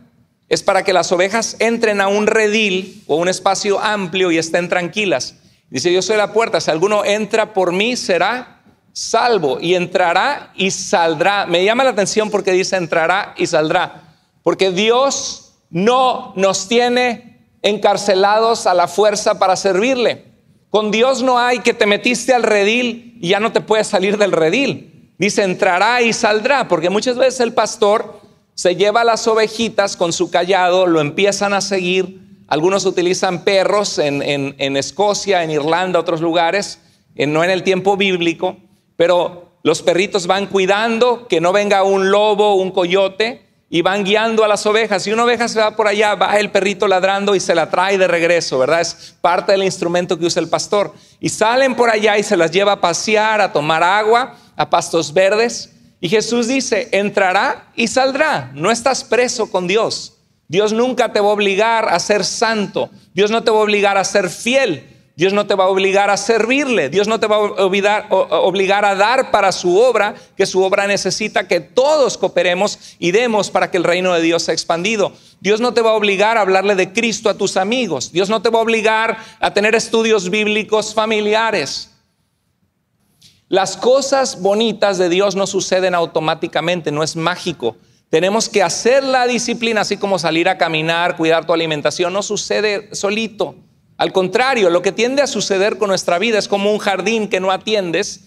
es para que las ovejas entren a un redil o un espacio amplio y estén tranquilas. Dice, yo soy la puerta, si alguno entra por mí será salvo, y entrará y saldrá. Me llama la atención porque dice entrará y saldrá, porque Dios no nos tiene encarcelados a la fuerza para servirle. Con Dios no hay que te metiste al redil y ya no te puedes salir del redil. Dice entrará y saldrá, porque muchas veces el pastor se lleva a las ovejitas con su cayado, lo empiezan a seguir. Algunos utilizan perros en Escocia, en Irlanda, otros lugares, no en el tiempo bíblico, pero los perritos van cuidando que no venga un lobo, un coyote, y van guiando a las ovejas. Si una oveja se va por allá, va el perrito ladrando y se la trae de regreso, ¿verdad? Es parte del instrumento que usa el pastor. Y salen por allá y se las lleva a pasear, a tomar agua, a pastos verdes. Y Jesús dice, entrará y saldrá. No estás preso con Dios. Dios nunca te va a obligar a ser santo. Dios no te va a obligar a ser fiel. Dios no te va a obligar a servirle. Dios no te va a obligar a dar para su obra, que su obra necesita que todos cooperemos y demos para que el reino de Dios sea expandido. Dios no te va a obligar a hablarle de Cristo a tus amigos. Dios no te va a obligar a tener estudios bíblicos familiares. Las cosas bonitas de Dios no suceden automáticamente, no es mágico. Tenemos que hacer la disciplina, así como salir a caminar, cuidar tu alimentación, no sucede solito. Al contrario, lo que tiende a suceder con nuestra vida es como un jardín que no atiendes,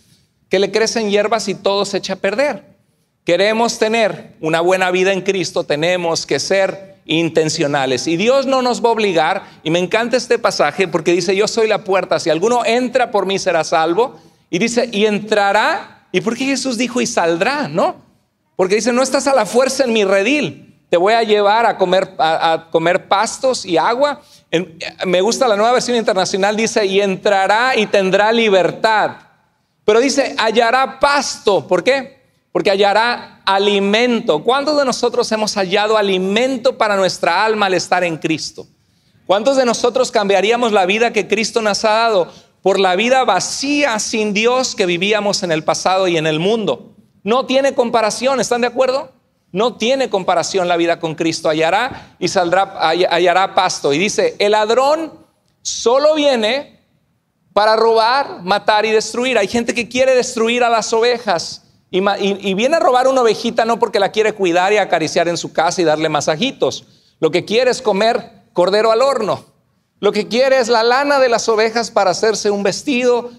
que le crecen hierbas y todo se echa a perder. Queremos tener una buena vida en Cristo, tenemos que ser intencionales. Y Dios no nos va a obligar, y me encanta este pasaje porque dice, yo soy la puerta, si alguno entra por mí será salvo. Y dice, y entrará. ¿Y por qué Jesús dijo y saldrá? No, porque dice, no estás a la fuerza en mi redil. Te voy a llevar a comer pastos y agua. Me gusta la Nueva Versión Internacional, dice, y entrará y tendrá libertad. Pero dice, hallará pasto. ¿Por qué? Porque hallará alimento. ¿Cuántos de nosotros hemos hallado alimento para nuestra alma al estar en Cristo? ¿Cuántos de nosotros cambiaríamos la vida que Cristo nos ha dado por la vida vacía sin Dios que vivíamos en el pasado y en el mundo? No tiene comparación, ¿están de acuerdo? No tiene comparación la vida con Cristo. Hallará y hallará pasto. Y dice, el ladrón solo viene para robar, matar y destruir. Hay gente que quiere destruir a las ovejas y viene a robar una ovejita no porque la quiere cuidar y acariciar en su casa y darle masajitos. Lo que quiere es comer cordero al horno. Lo que quiere es la lana de las ovejas para hacerse un vestido.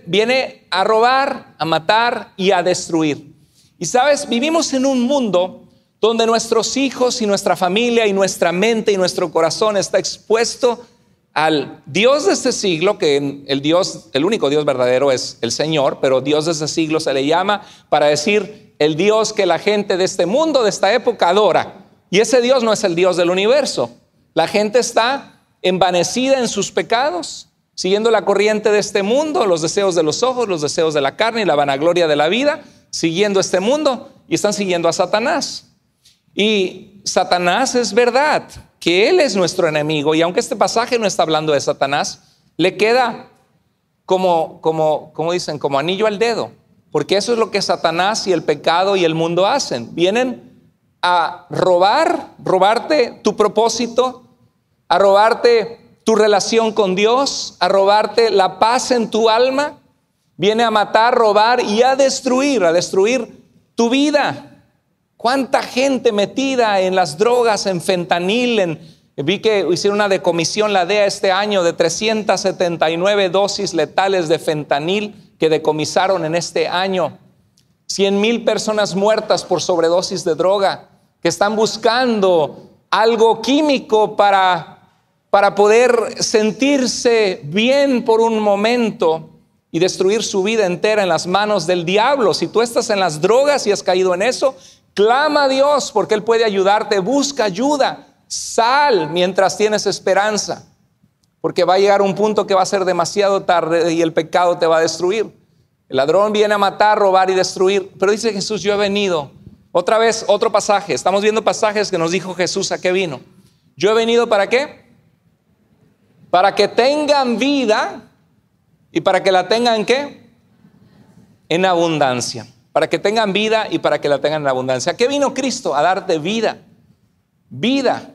Viene a robar, a matar y a destruir. Y sabes, vivimos en un mundo donde nuestros hijos y nuestra familia y nuestra mente y nuestro corazón está expuesto al Dios de este siglo, que el único Dios verdadero es el Señor, pero Dios de este siglo se le llama para decir el Dios que la gente de este mundo, de esta época adora. Y ese Dios no es el Dios del universo. La gente está envanecida en sus pecados, siguiendo la corriente de este mundo, los deseos de los ojos, los deseos de la carne y la vanagloria de la vida, siguiendo este mundo y están siguiendo a Satanás. Y Satanás es verdad que él es nuestro enemigo, y aunque este pasaje no está hablando de Satanás, le queda como dicen, como anillo al dedo, porque eso es lo que Satanás y el pecado y el mundo hacen. Vienen a robarte tu propósito, a robarte tu relación con Dios, a robarte la paz en tu alma. Viene a matar, robar y a destruir tu vida. ¿Cuánta gente metida en las drogas, en fentanil? Vi que hicieron una decomisión la DEA este año de 379 dosis letales de fentanil que decomisaron en este año. 100,000 personas muertas por sobredosis de droga, que están buscando algo químico para poder sentirse bien por un momento y destruir su vida entera en las manos del diablo. Si tú estás en las drogas y has caído en eso, clama a Dios porque Él puede ayudarte. Busca ayuda, sal mientras tienes esperanza, porque va a llegar un punto que va a ser demasiado tarde y el pecado te va a destruir. El ladrón viene a matar, robar y destruir, pero dice Jesús, yo he venido. Otra vez, otro pasaje, estamos viendo pasajes que nos dijo Jesús a qué vino. Yo he venido ¿para qué? Para que tengan vida. ¿Y para que la tengan qué? En abundancia. Para que tengan vida y para que la tengan en abundancia. ¿A qué vino Cristo? A darte vida. Vida.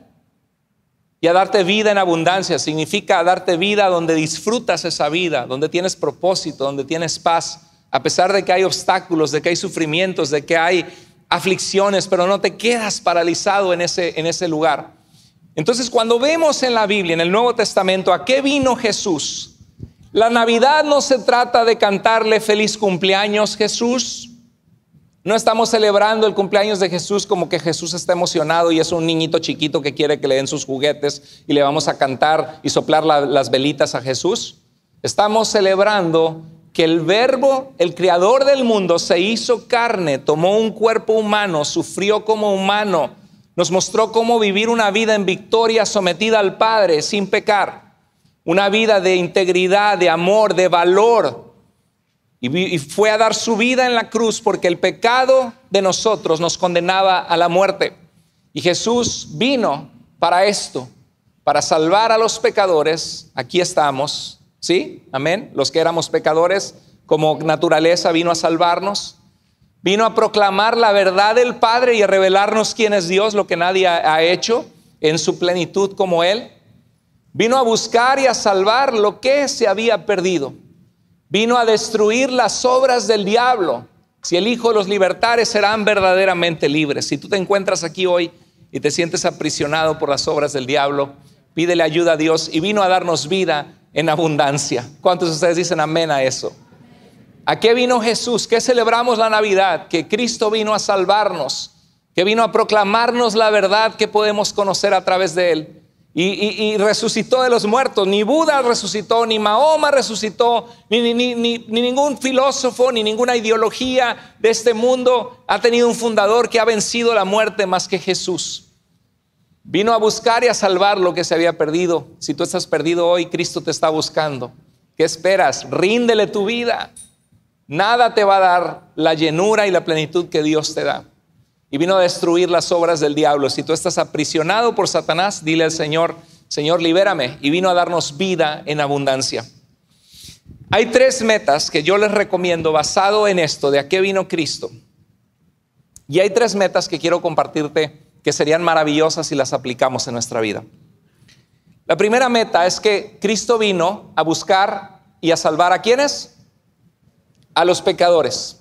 Y a darte vida en abundancia. Significa a darte vida donde disfrutas esa vida, donde tienes propósito, donde tienes paz. A pesar de que hay obstáculos, de que hay sufrimientos, de que hay aflicciones, pero no te quedas paralizado en ese lugar. Entonces, cuando vemos en la Biblia, en el Nuevo Testamento, ¿a qué vino Jesús? La Navidad no se trata de cantarle feliz cumpleaños Jesús. No estamos celebrando el cumpleaños de Jesús como que Jesús está emocionado y es un niñito chiquito que quiere que le den sus juguetes y le vamos a cantar y soplar las velitas a Jesús. Estamos celebrando que el Verbo, el creador del mundo, se hizo carne, tomó un cuerpo humano, sufrió como humano, nos mostró cómo vivir una vida en victoria sometida al Padre sin pecar. Una vida de integridad, de amor, de valor. Y fue a dar su vida en la cruz porque el pecado de nosotros nos condenaba a la muerte. Y Jesús vino para esto, para salvar a los pecadores. Aquí estamos. ¿Sí? Amén. Los que éramos pecadores, como naturaleza vino a salvarnos. Vino a proclamar la verdad del Padre y a revelarnos quién es Dios, lo que nadie ha hecho en su plenitud como Él. Vino a buscar y a salvar lo que se había perdido. Vino a destruir las obras del diablo. Si el Hijo los libertare, serán verdaderamente libres. Si tú te encuentras aquí hoy y te sientes aprisionado por las obras del diablo, pídele ayuda a Dios, y vino a darnos vida en abundancia. ¿Cuántos de ustedes dicen amén a eso? ¿A qué vino Jesús? ¿Qué celebramos la Navidad? Que Cristo vino a salvarnos, que vino a proclamarnos la verdad que podemos conocer a través de Él. Y resucitó de los muertos. Ni Buda resucitó, ni Mahoma resucitó, ni ningún filósofo, ni ninguna ideología de este mundo ha tenido un fundador que ha vencido la muerte más que Jesús. Vino a buscar y a salvar lo que se había perdido. Si tú estás perdido hoy, Cristo te está buscando. ¿Qué esperas? Ríndele tu vida. Nada te va a dar la llenura y la plenitud que Dios te da. Y vino a destruir las obras del diablo. Si tú estás aprisionado por Satanás, dile al Señor: Señor, libérame. Y vino a darnos vida en abundancia. Hay 3 metas que yo les recomiendo basado en esto, de a qué vino Cristo. Y hay 3 metas que quiero compartirte que serían maravillosas si las aplicamos en nuestra vida. La primera meta es que Cristo vino a buscar y a salvar ¿a quiénes? A los pecadores.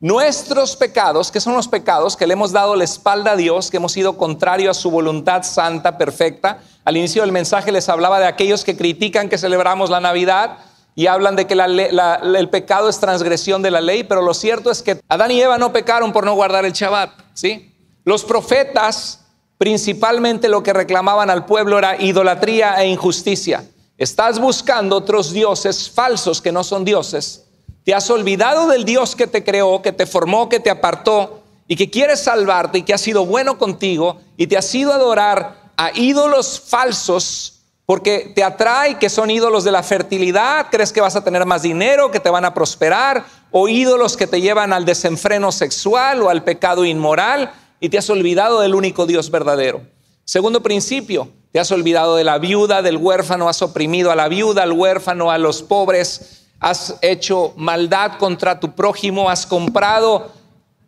Nuestros pecados, que son los pecados que le hemos dado la espalda a Dios, que hemos sido contrario a su voluntad santa, perfecta. Al inicio del mensaje les hablaba de aquellos que critican que celebramos la Navidad y hablan de que el pecado es transgresión de la ley, pero lo cierto es que Adán y Eva no pecaron por no guardar el Shabbat, ¿sí? Los profetas principalmente lo que reclamaban al pueblo era idolatría e injusticia. Estás buscando otros dioses falsos que no son dioses. Te has olvidado del Dios que te creó, que te formó, que te apartó y que quiere salvarte y que ha sido bueno contigo, y te has ido a adorar a ídolos falsos porque te atrae, que son ídolos de la fertilidad. Crees que vas a tener más dinero, que te van a prosperar, o ídolos que te llevan al desenfreno sexual o al pecado inmoral, y te has olvidado del único Dios verdadero. Segundo principio, te has olvidado de la viuda, del huérfano, has oprimido a la viuda, al huérfano, a los pobres. Has hecho maldad contra tu prójimo, has comprado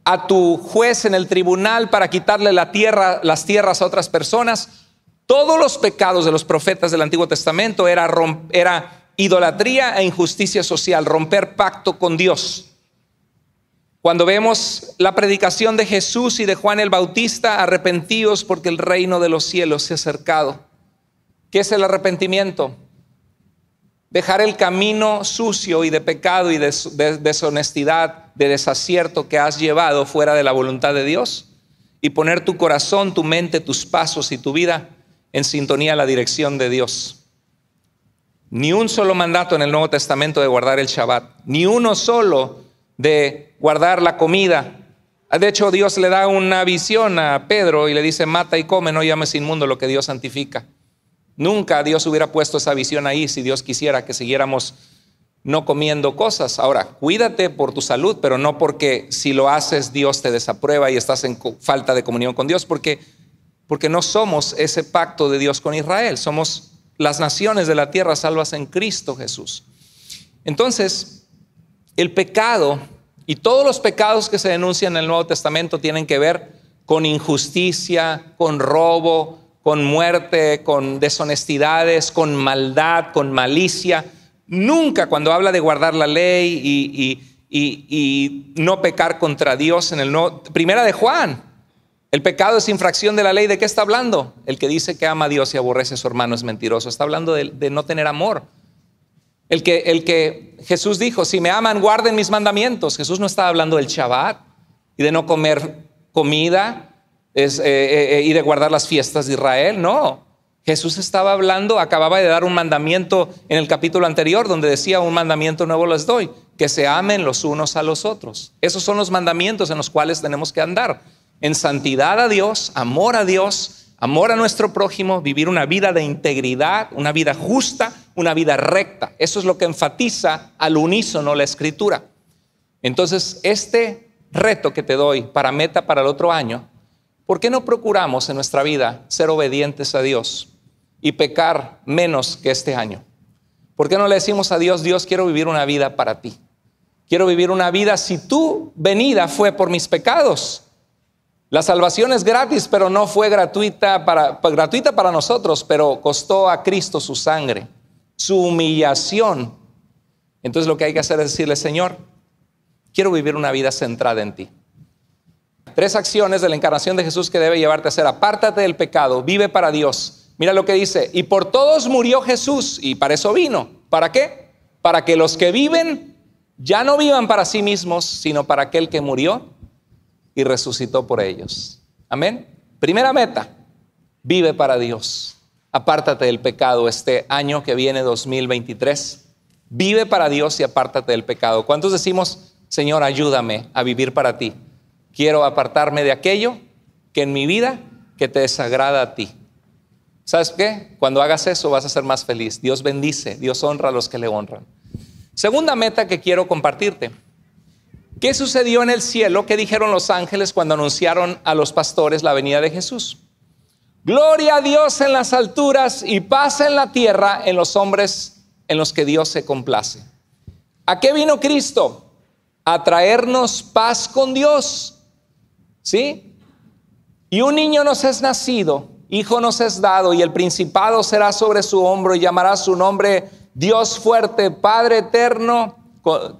a tu juez en el tribunal para quitarle las tierras a otras personas. Todos los pecados de los profetas del Antiguo Testamento era idolatría e injusticia social, romper pacto con Dios. Cuando vemos la predicación de Jesús y de Juan el Bautista: arrepentíos porque el reino de los cielos se ha acercado. ¿Qué es el arrepentimiento? Dejar el camino sucio y de pecado y de deshonestidad, de desacierto que has llevado fuera de la voluntad de Dios, y poner tu corazón, tu mente, tus pasos y tu vida en sintonía a la dirección de Dios. Ni un solo mandato en el Nuevo Testamento de guardar el Shabbat, ni uno solo de guardar la comida. De hecho, Dios le da una visión a Pedro y le dice: mata y come, no llames inmundo lo que Dios santifica. Nunca Dios hubiera puesto esa visión ahí si Dios quisiera que siguiéramos no comiendo cosas. Ahora, cuídate por tu salud, pero no porque si lo haces Dios te desaprueba y estás en falta de comunión con Dios, porque no somos ese pacto de Dios con Israel. Somos las naciones de la tierra salvas en Cristo Jesús. Entonces, el pecado y todos los pecados que se denuncian en el Nuevo Testamento tienen que ver con injusticia, con robo, con muerte, con deshonestidades, con maldad, con malicia. Nunca, cuando habla de guardar la ley y no pecar contra Dios en el Nuevo. Primera de Juan: el pecado es infracción de la ley. ¿De qué está hablando? El que dice que ama a Dios y aborrece a su hermano es mentiroso. Está hablando de no tener amor. El que Jesús dijo: si me aman, guarden mis mandamientos. Jesús no estaba hablando del Shabbat y de no comer comida y de guardar las fiestas de Israel. No, Jesús estaba hablando, acababa de dar un mandamiento en el capítulo anterior, donde decía: un mandamiento nuevo les doy, que se amen los unos a los otros. Esos son los mandamientos en los cuales tenemos que andar: en santidad a Dios, amor a nuestro prójimo, vivir una vida de integridad, una vida justa, una vida recta. Eso es lo que enfatiza al unísono la Escritura. Entonces, este reto que te doy para meta para el otro año: ¿por qué no procuramos en nuestra vida ser obedientes a Dios y pecar menos que este año? ¿Por qué no le decimos a Dios, Dios, quiero vivir una vida para ti? Quiero vivir una vida si tu venida fue por mis pecados. La salvación es gratis, pero no fue gratuita para nosotros, pero costó a Cristo su sangre, su humillación. Entonces lo que hay que hacer es decirle, Señor, quiero vivir una vida centrada en ti. 3 acciones de la encarnación de Jesús que debe llevarte a hacer: apártate del pecado, vive para Dios. Mira lo que dice: y por todos murió Jesús, y para eso vino. ¿Para qué? Para que los que viven ya no vivan para sí mismos, sino para aquel que murió y resucitó por ellos. Amén. Primera meta: vive para Dios. Apártate del pecado este año que viene, 2023. Vive para Dios y apártate del pecado. ¿Cuántos decimos, Señor, ayúdame a vivir para ti? Quiero apartarme de aquello que en mi vida que te desagrada a ti. ¿Sabes qué? Cuando hagas eso vas a ser más feliz. Dios bendice, Dios honra a los que le honran. Segunda meta que quiero compartirte: ¿qué sucedió en el cielo? ¿Qué dijeron los ángeles cuando anunciaron a los pastores la venida de Jesús? Gloria a Dios en las alturas y paz en la tierra en los hombres en los que Dios se complace. ¿A qué vino Cristo? A traernos paz con Dios. ¿Sí? Y un niño nos es nacido, hijo nos es dado, y el principado será sobre su hombro, y llamará su nombre Dios fuerte, Padre eterno,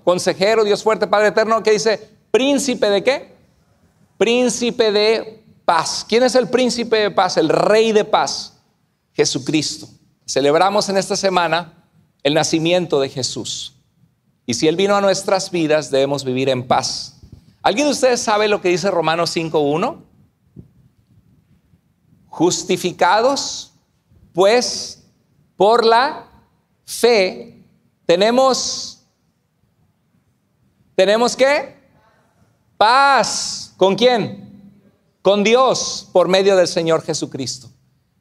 consejero, Dios fuerte, Padre eterno. ¿Qué dice? ¿Príncipe de qué? Príncipe de paz. ¿Quién es el príncipe de paz? El rey de paz, Jesucristo. Celebramos en esta semana el nacimiento de Jesús. Y si Él vino a nuestras vidas, debemos vivir en paz. ¿Alguien de ustedes sabe lo que dice Romanos 5:1? Justificados, pues, por la fe, tenemos ¿qué? Paz. ¿Con quién? Con Dios, por medio del Señor Jesucristo.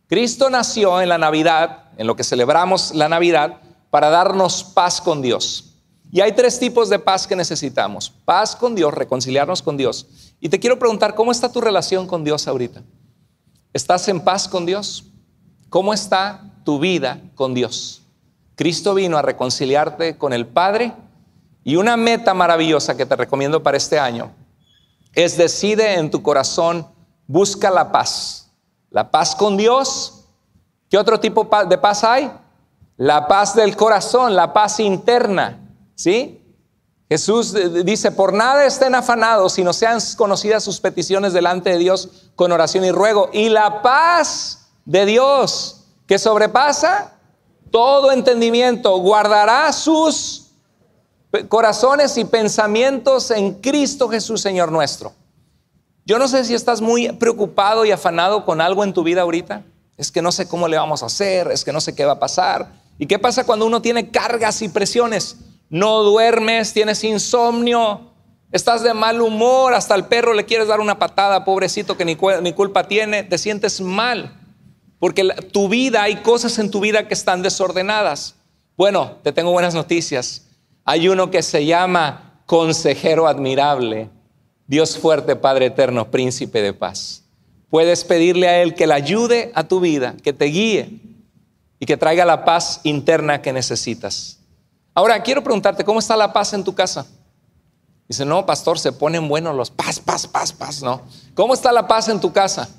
Cristo nació en la Navidad, en lo que celebramos la Navidad, para darnos paz con Dios. Y hay 3 tipos de paz que necesitamos: paz con Dios, reconciliarnos con Dios. Y te quiero preguntar, ¿cómo está tu relación con Dios ahorita? ¿Estás en paz con Dios? ¿Cómo está tu vida con Dios? Cristo vino a reconciliarte con el Padre, y una meta maravillosa que te recomiendo para este año es: decide en tu corazón, busca la paz con Dios. ¿Qué otro tipo de paz hay? La paz del corazón, la paz interna. ¿Sí? Jesús dice: por nada estén afanados, sino sean conocidas sus peticiones delante de Dios con oración y ruego. Y la paz de Dios, que sobrepasa todo entendimiento, guardará sus corazones y pensamientos en Cristo Jesús, Señor nuestro. Yo no sé si estás muy preocupado y afanado con algo en tu vida ahorita. Es que no sé cómo le vamos a hacer, es que no sé qué va a pasar. ¿Y qué pasa cuando uno tiene cargas y presiones? No duermes, tienes insomnio, estás de mal humor, hasta al perro le quieres dar una patada, pobrecito, que ni culpa tiene. Te sientes mal porque tu vida, hay cosas en tu vida que están desordenadas. Bueno, te tengo buenas noticias. Hay uno que se llama Consejero admirable, Dios fuerte, Padre eterno, Príncipe de paz. Puedes pedirle a Él que le ayude a tu vida, que te guíe y que traiga la paz interna que necesitas. Ahora, quiero preguntarte, ¿cómo está la paz en tu casa? Dice, no, pastor, se ponen buenos los paz, no. ¿Cómo está la paz en tu casa?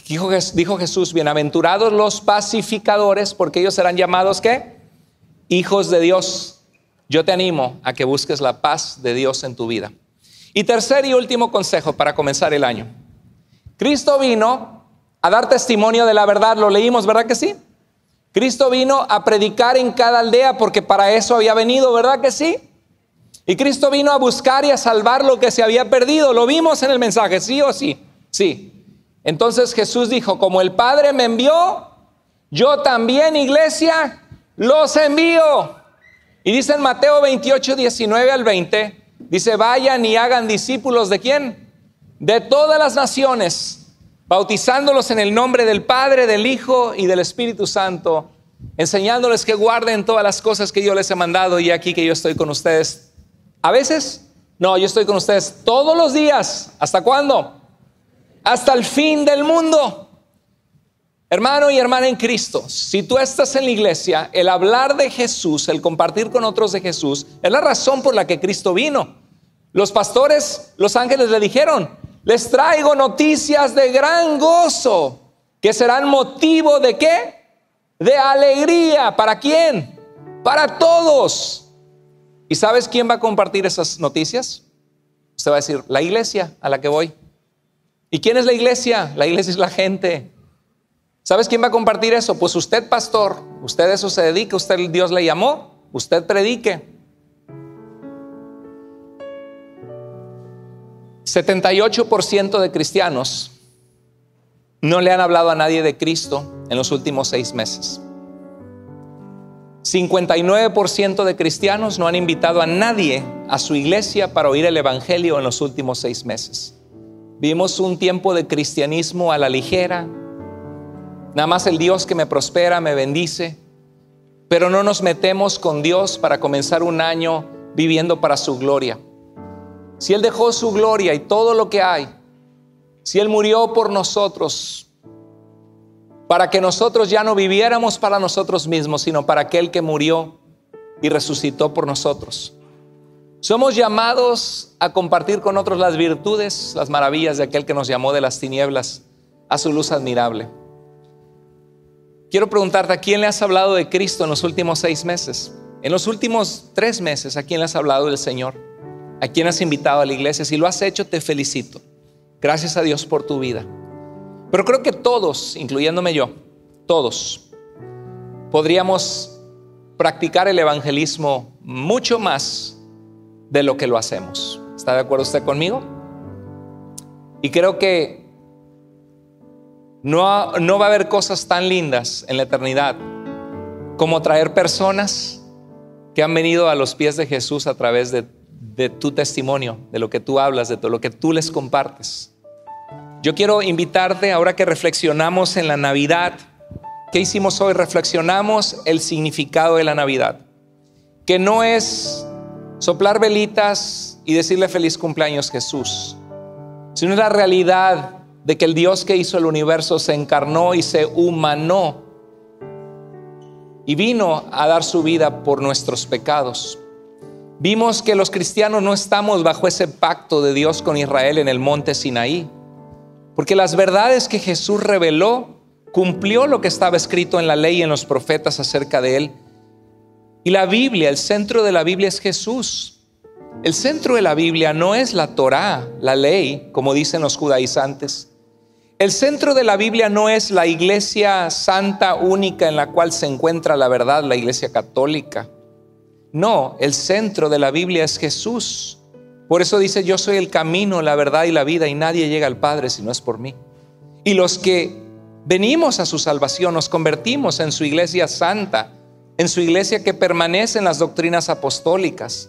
Dijo Jesús, bienaventurados los pacificadores, porque ellos serán llamados, ¿qué? Hijos de Dios. Yo te animo a que busques la paz de Dios en tu vida. Y tercer y último consejo para comenzar el año. Cristo vino a dar testimonio de la verdad, lo leímos, ¿verdad que sí? Cristo vino a predicar en cada aldea porque para eso había venido, ¿verdad que sí? Y Cristo vino a buscar y a salvar lo que se había perdido. Lo vimos en el mensaje, ¿sí o sí? Sí. Entonces Jesús dijo, como el Padre me envió, yo también, iglesia, los envío. Y dice en Mateo 28, 19 al 20, dice, vayan y hagan discípulos ¿de quién? De todas las naciones, bautizándolos en el nombre del Padre, del Hijo y del Espíritu Santo, enseñándoles que guarden todas las cosas que yo les he mandado, y aquí que yo estoy con ustedes. ¿A veces? No, yo estoy con ustedes todos los días. ¿Hasta cuándo? Hasta el fin del mundo. Hermano y hermana en Cristo, si tú estás en la iglesia, el hablar de Jesús, el compartir con otros de Jesús, es la razón por la que Cristo vino. Los pastores, los ángeles le dijeron: les traigo noticias de gran gozo, que serán motivo de ¿qué? De alegría. ¿Para quién? Para todos. ¿Y sabes quién va a compartir esas noticias? Usted va a decir: la iglesia a la que voy. ¿Y quién es la iglesia? La iglesia es la gente. ¿Sabes quién va a compartir eso? Pues usted, pastor. Usted a eso se dedica, usted, Dios le llamó, usted predique. 78% de cristianos no le han hablado a nadie de Cristo en los últimos 6 meses. 59% de cristianos no han invitado a nadie a su iglesia para oír el evangelio en los últimos 6 meses. Vivimos un tiempo de cristianismo a la ligera. Nada más el Dios que me prospera, me bendice. Pero no nos metemos con Dios para comenzar un año viviendo para su gloria. Si Él dejó su gloria y todo lo que hay, si Él murió por nosotros, para que nosotros ya no viviéramos para nosotros mismos, sino para aquel que murió y resucitó por nosotros. Somos llamados a compartir con otros las virtudes, las maravillas de aquel que nos llamó de las tinieblas a su luz admirable. Quiero preguntarte: ¿a quién le has hablado de Cristo en los últimos 6 meses? En los últimos 3 meses, ¿a quién le has hablado del Señor? ¿A quién has invitado a la iglesia? Si lo has hecho, te felicito. Gracias a Dios por tu vida. Pero creo que todos, incluyéndome yo, todos podríamos practicar el evangelismo mucho más de lo que lo hacemos. ¿Está de acuerdo usted conmigo? Y creo que no va a haber cosas tan lindas en la eternidad como traer personas que han venido a los pies de Jesús a través de tu testimonio, de lo que tú hablas, de todo lo que tú les compartes. Yo quiero invitarte, ahora que reflexionamos en la Navidad, ¿qué hicimos hoy? Reflexionamos el significado de la Navidad, que no es soplar velitas y decirle feliz cumpleaños Jesús, sino la realidad de que el Dios que hizo el universo se encarnó y se humanó y vino a dar su vida por nuestros pecados. Vimos que los cristianos no estamos bajo ese pacto de Dios con Israel en el monte Sinaí, porque las verdades que Jesús reveló cumplió lo que estaba escrito en la ley y en los profetas acerca de Él. Y la Biblia, el centro de la Biblia es Jesús. El centro de la Biblia no es la Torá, la ley, como dicen los judaizantes. El centro de la Biblia no es la iglesia santa única en la cual se encuentra la verdad, la iglesia católica. No, el centro de la Biblia es Jesús. Por eso dice: yo soy el camino, la verdad y la vida, y nadie llega al Padre si no es por mí. Y los que venimos a su salvación nos convertimos en su iglesia santa, en su iglesia que permanece en las doctrinas apostólicas,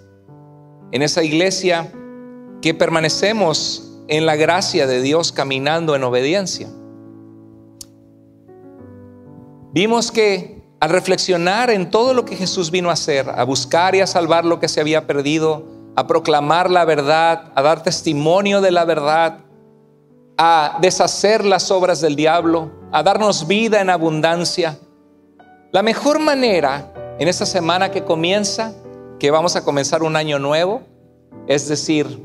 en esa iglesia que permanecemos en la gracia de Dios, caminando en obediencia. Vimos que al reflexionar en todo lo que Jesús vino a hacer, a buscar y a salvar lo que se había perdido, a proclamar la verdad, a dar testimonio de la verdad, a deshacer las obras del diablo, a darnos vida en abundancia, la mejor manera en esta semana que comienza, que vamos a comenzar un año nuevo, es decir: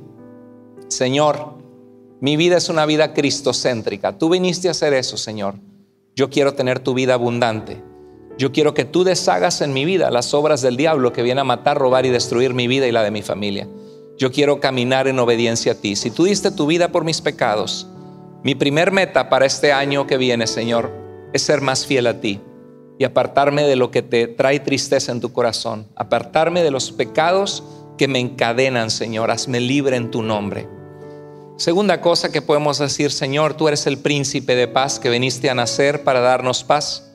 Señor, mi vida es una vida cristocéntrica. Tú viniste a hacer eso, Señor. Yo quiero tener tu vida abundante. Yo quiero que tú deshagas en mi vida las obras del diablo que viene a matar, robar y destruir mi vida y la de mi familia. Yo quiero caminar en obediencia a ti. Si tú diste tu vida por mis pecados, mi primer meta para este año que viene, Señor, es ser más fiel a ti y apartarme de lo que te trae tristeza en tu corazón, apartarme de los pecados que me encadenan, Señor. Hazme libre en tu nombre. Segunda cosa que podemos decir: Señor, tú eres el príncipe de paz que viniste a nacer para darnos paz.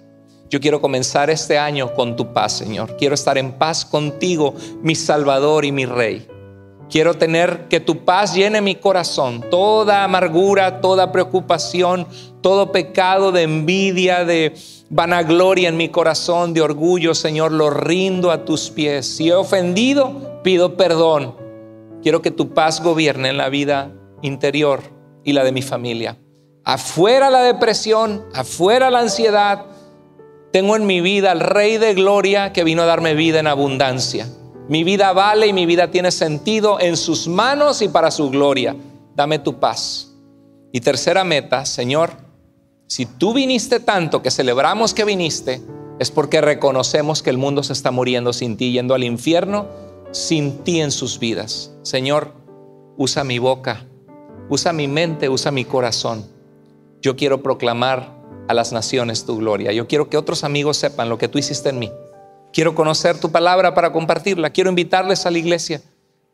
Yo quiero comenzar este año con tu paz, Señor. Quiero estar en paz contigo, mi Salvador y mi Rey. Quiero tener que tu paz llene mi corazón. Toda amargura, toda preocupación, todo pecado de envidia, de vanagloria en mi corazón, de orgullo, Señor, lo rindo a tus pies. Si he ofendido, pido perdón. Quiero que tu paz gobierne en la vida interior y la de mi familia. Afuera la depresión, afuera la ansiedad. Tengo en mi vida al Rey de Gloria que vino a darme vida en abundancia. Mi vida vale y mi vida tiene sentido en sus manos y para su gloria. Dame tu paz. Y tercera meta, Señor, si tú viniste tanto que celebramos que viniste, es porque reconocemos que el mundo se está muriendo sin ti, yendo al infierno sin ti en sus vidas. Señor, usa mi boca, usa mi mente, usa mi corazón. Yo quiero proclamar a las naciones tu gloria. Yo quiero que otros amigos sepan lo que tú hiciste en mí. Quiero conocer tu palabra para compartirla. Quiero invitarles a la iglesia.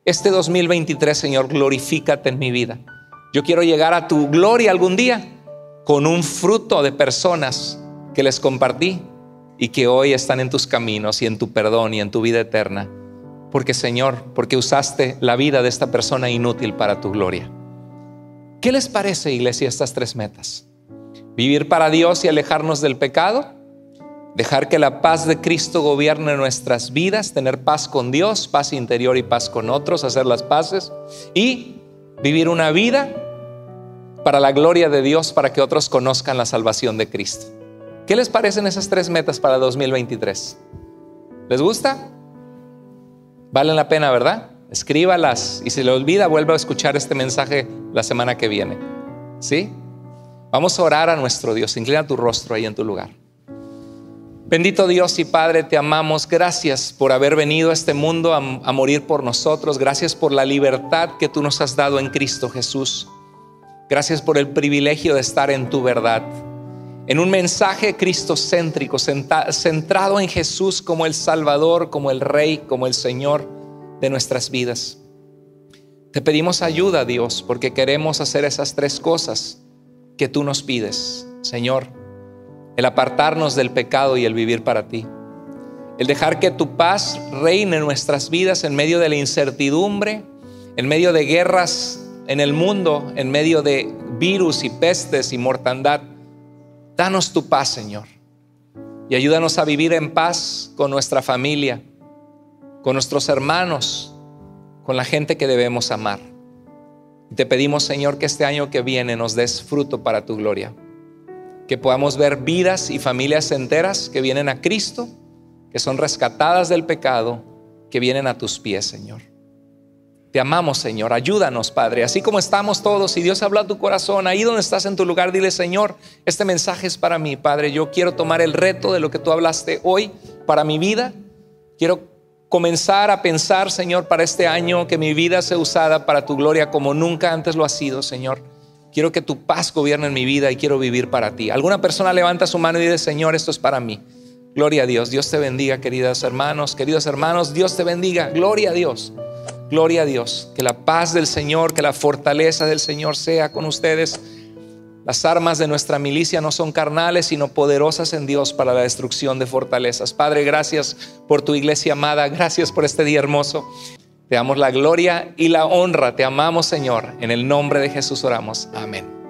Este 2023, Señor, glorifícate en mi vida. Yo quiero llegar a tu gloria algún día con un fruto de personas que les compartí y que hoy están en tus caminos y en tu perdón y en tu vida eterna. Porque, Señor, porque usaste la vida de esta persona inútil para tu gloria. ¿Qué les parece, iglesia, estas tres metas? Vivir para Dios y alejarnos del pecado. Dejar que la paz de Cristo gobierne nuestras vidas. Tener paz con Dios, paz interior y paz con otros. Hacer las paces. Y vivir una vida para la gloria de Dios, para que otros conozcan la salvación de Cristo. ¿Qué les parecen esas tres metas para 2023? ¿Les gusta? Valen la pena, ¿verdad? Escríbalas y si le olvida, vuelva a escuchar este mensaje la semana que viene. ¿Sí? Vamos a orar a nuestro Dios. Inclina tu rostro ahí en tu lugar. Bendito Dios y Padre, te amamos. Gracias por haber venido a este mundo a morir por nosotros. Gracias por la libertad que tú nos has dado en Cristo Jesús. Gracias por el privilegio de estar en tu verdad. En un mensaje cristocéntrico, centrado en Jesús como el Salvador, como el Rey, como el Señor de nuestras vidas. Te pedimos ayuda, Dios, porque queremos hacer esas tres cosas que tú nos pides, Señor. El apartarnos del pecado y el vivir para ti. El dejar que tu paz reine en nuestras vidas en medio de la incertidumbre, en medio de guerras en el mundo, en medio de virus y pestes y mortandad. Danos tu paz, Señor. Y ayúdanos a vivir en paz con nuestra familia, con nuestros hermanos, con la gente que debemos amar. Te pedimos, Señor, que este año que viene nos des fruto para tu gloria. Que podamos ver vidas y familias enteras que vienen a Cristo, que son rescatadas del pecado, que vienen a tus pies, Señor. Te amamos, Señor. Ayúdanos, Padre. Así como estamos todos, si Dios habla a tu corazón, ahí donde estás en tu lugar, dile: Señor, este mensaje es para mí, Padre. Yo quiero tomar el reto de lo que tú hablaste hoy para mi vida. Quiero comenzar a pensar, Señor, para este año, que mi vida sea usada para tu gloria como nunca antes lo ha sido, Señor. Quiero que tu paz gobierne en mi vida y quiero vivir para ti. Alguna persona levanta su mano y dice: Señor, esto es para mí. Gloria a Dios. Dios te bendiga, queridos hermanos, Dios te bendiga. Gloria a Dios. Gloria a Dios. Que la paz del Señor, que la fortaleza del Señor sea con ustedes. Las armas de nuestra milicia no son carnales, sino poderosas en Dios para la destrucción de fortalezas. Padre, gracias por tu iglesia amada. Gracias por este día hermoso. Te damos la gloria y la honra. Te amamos, Señor. En el nombre de Jesús oramos. Amén.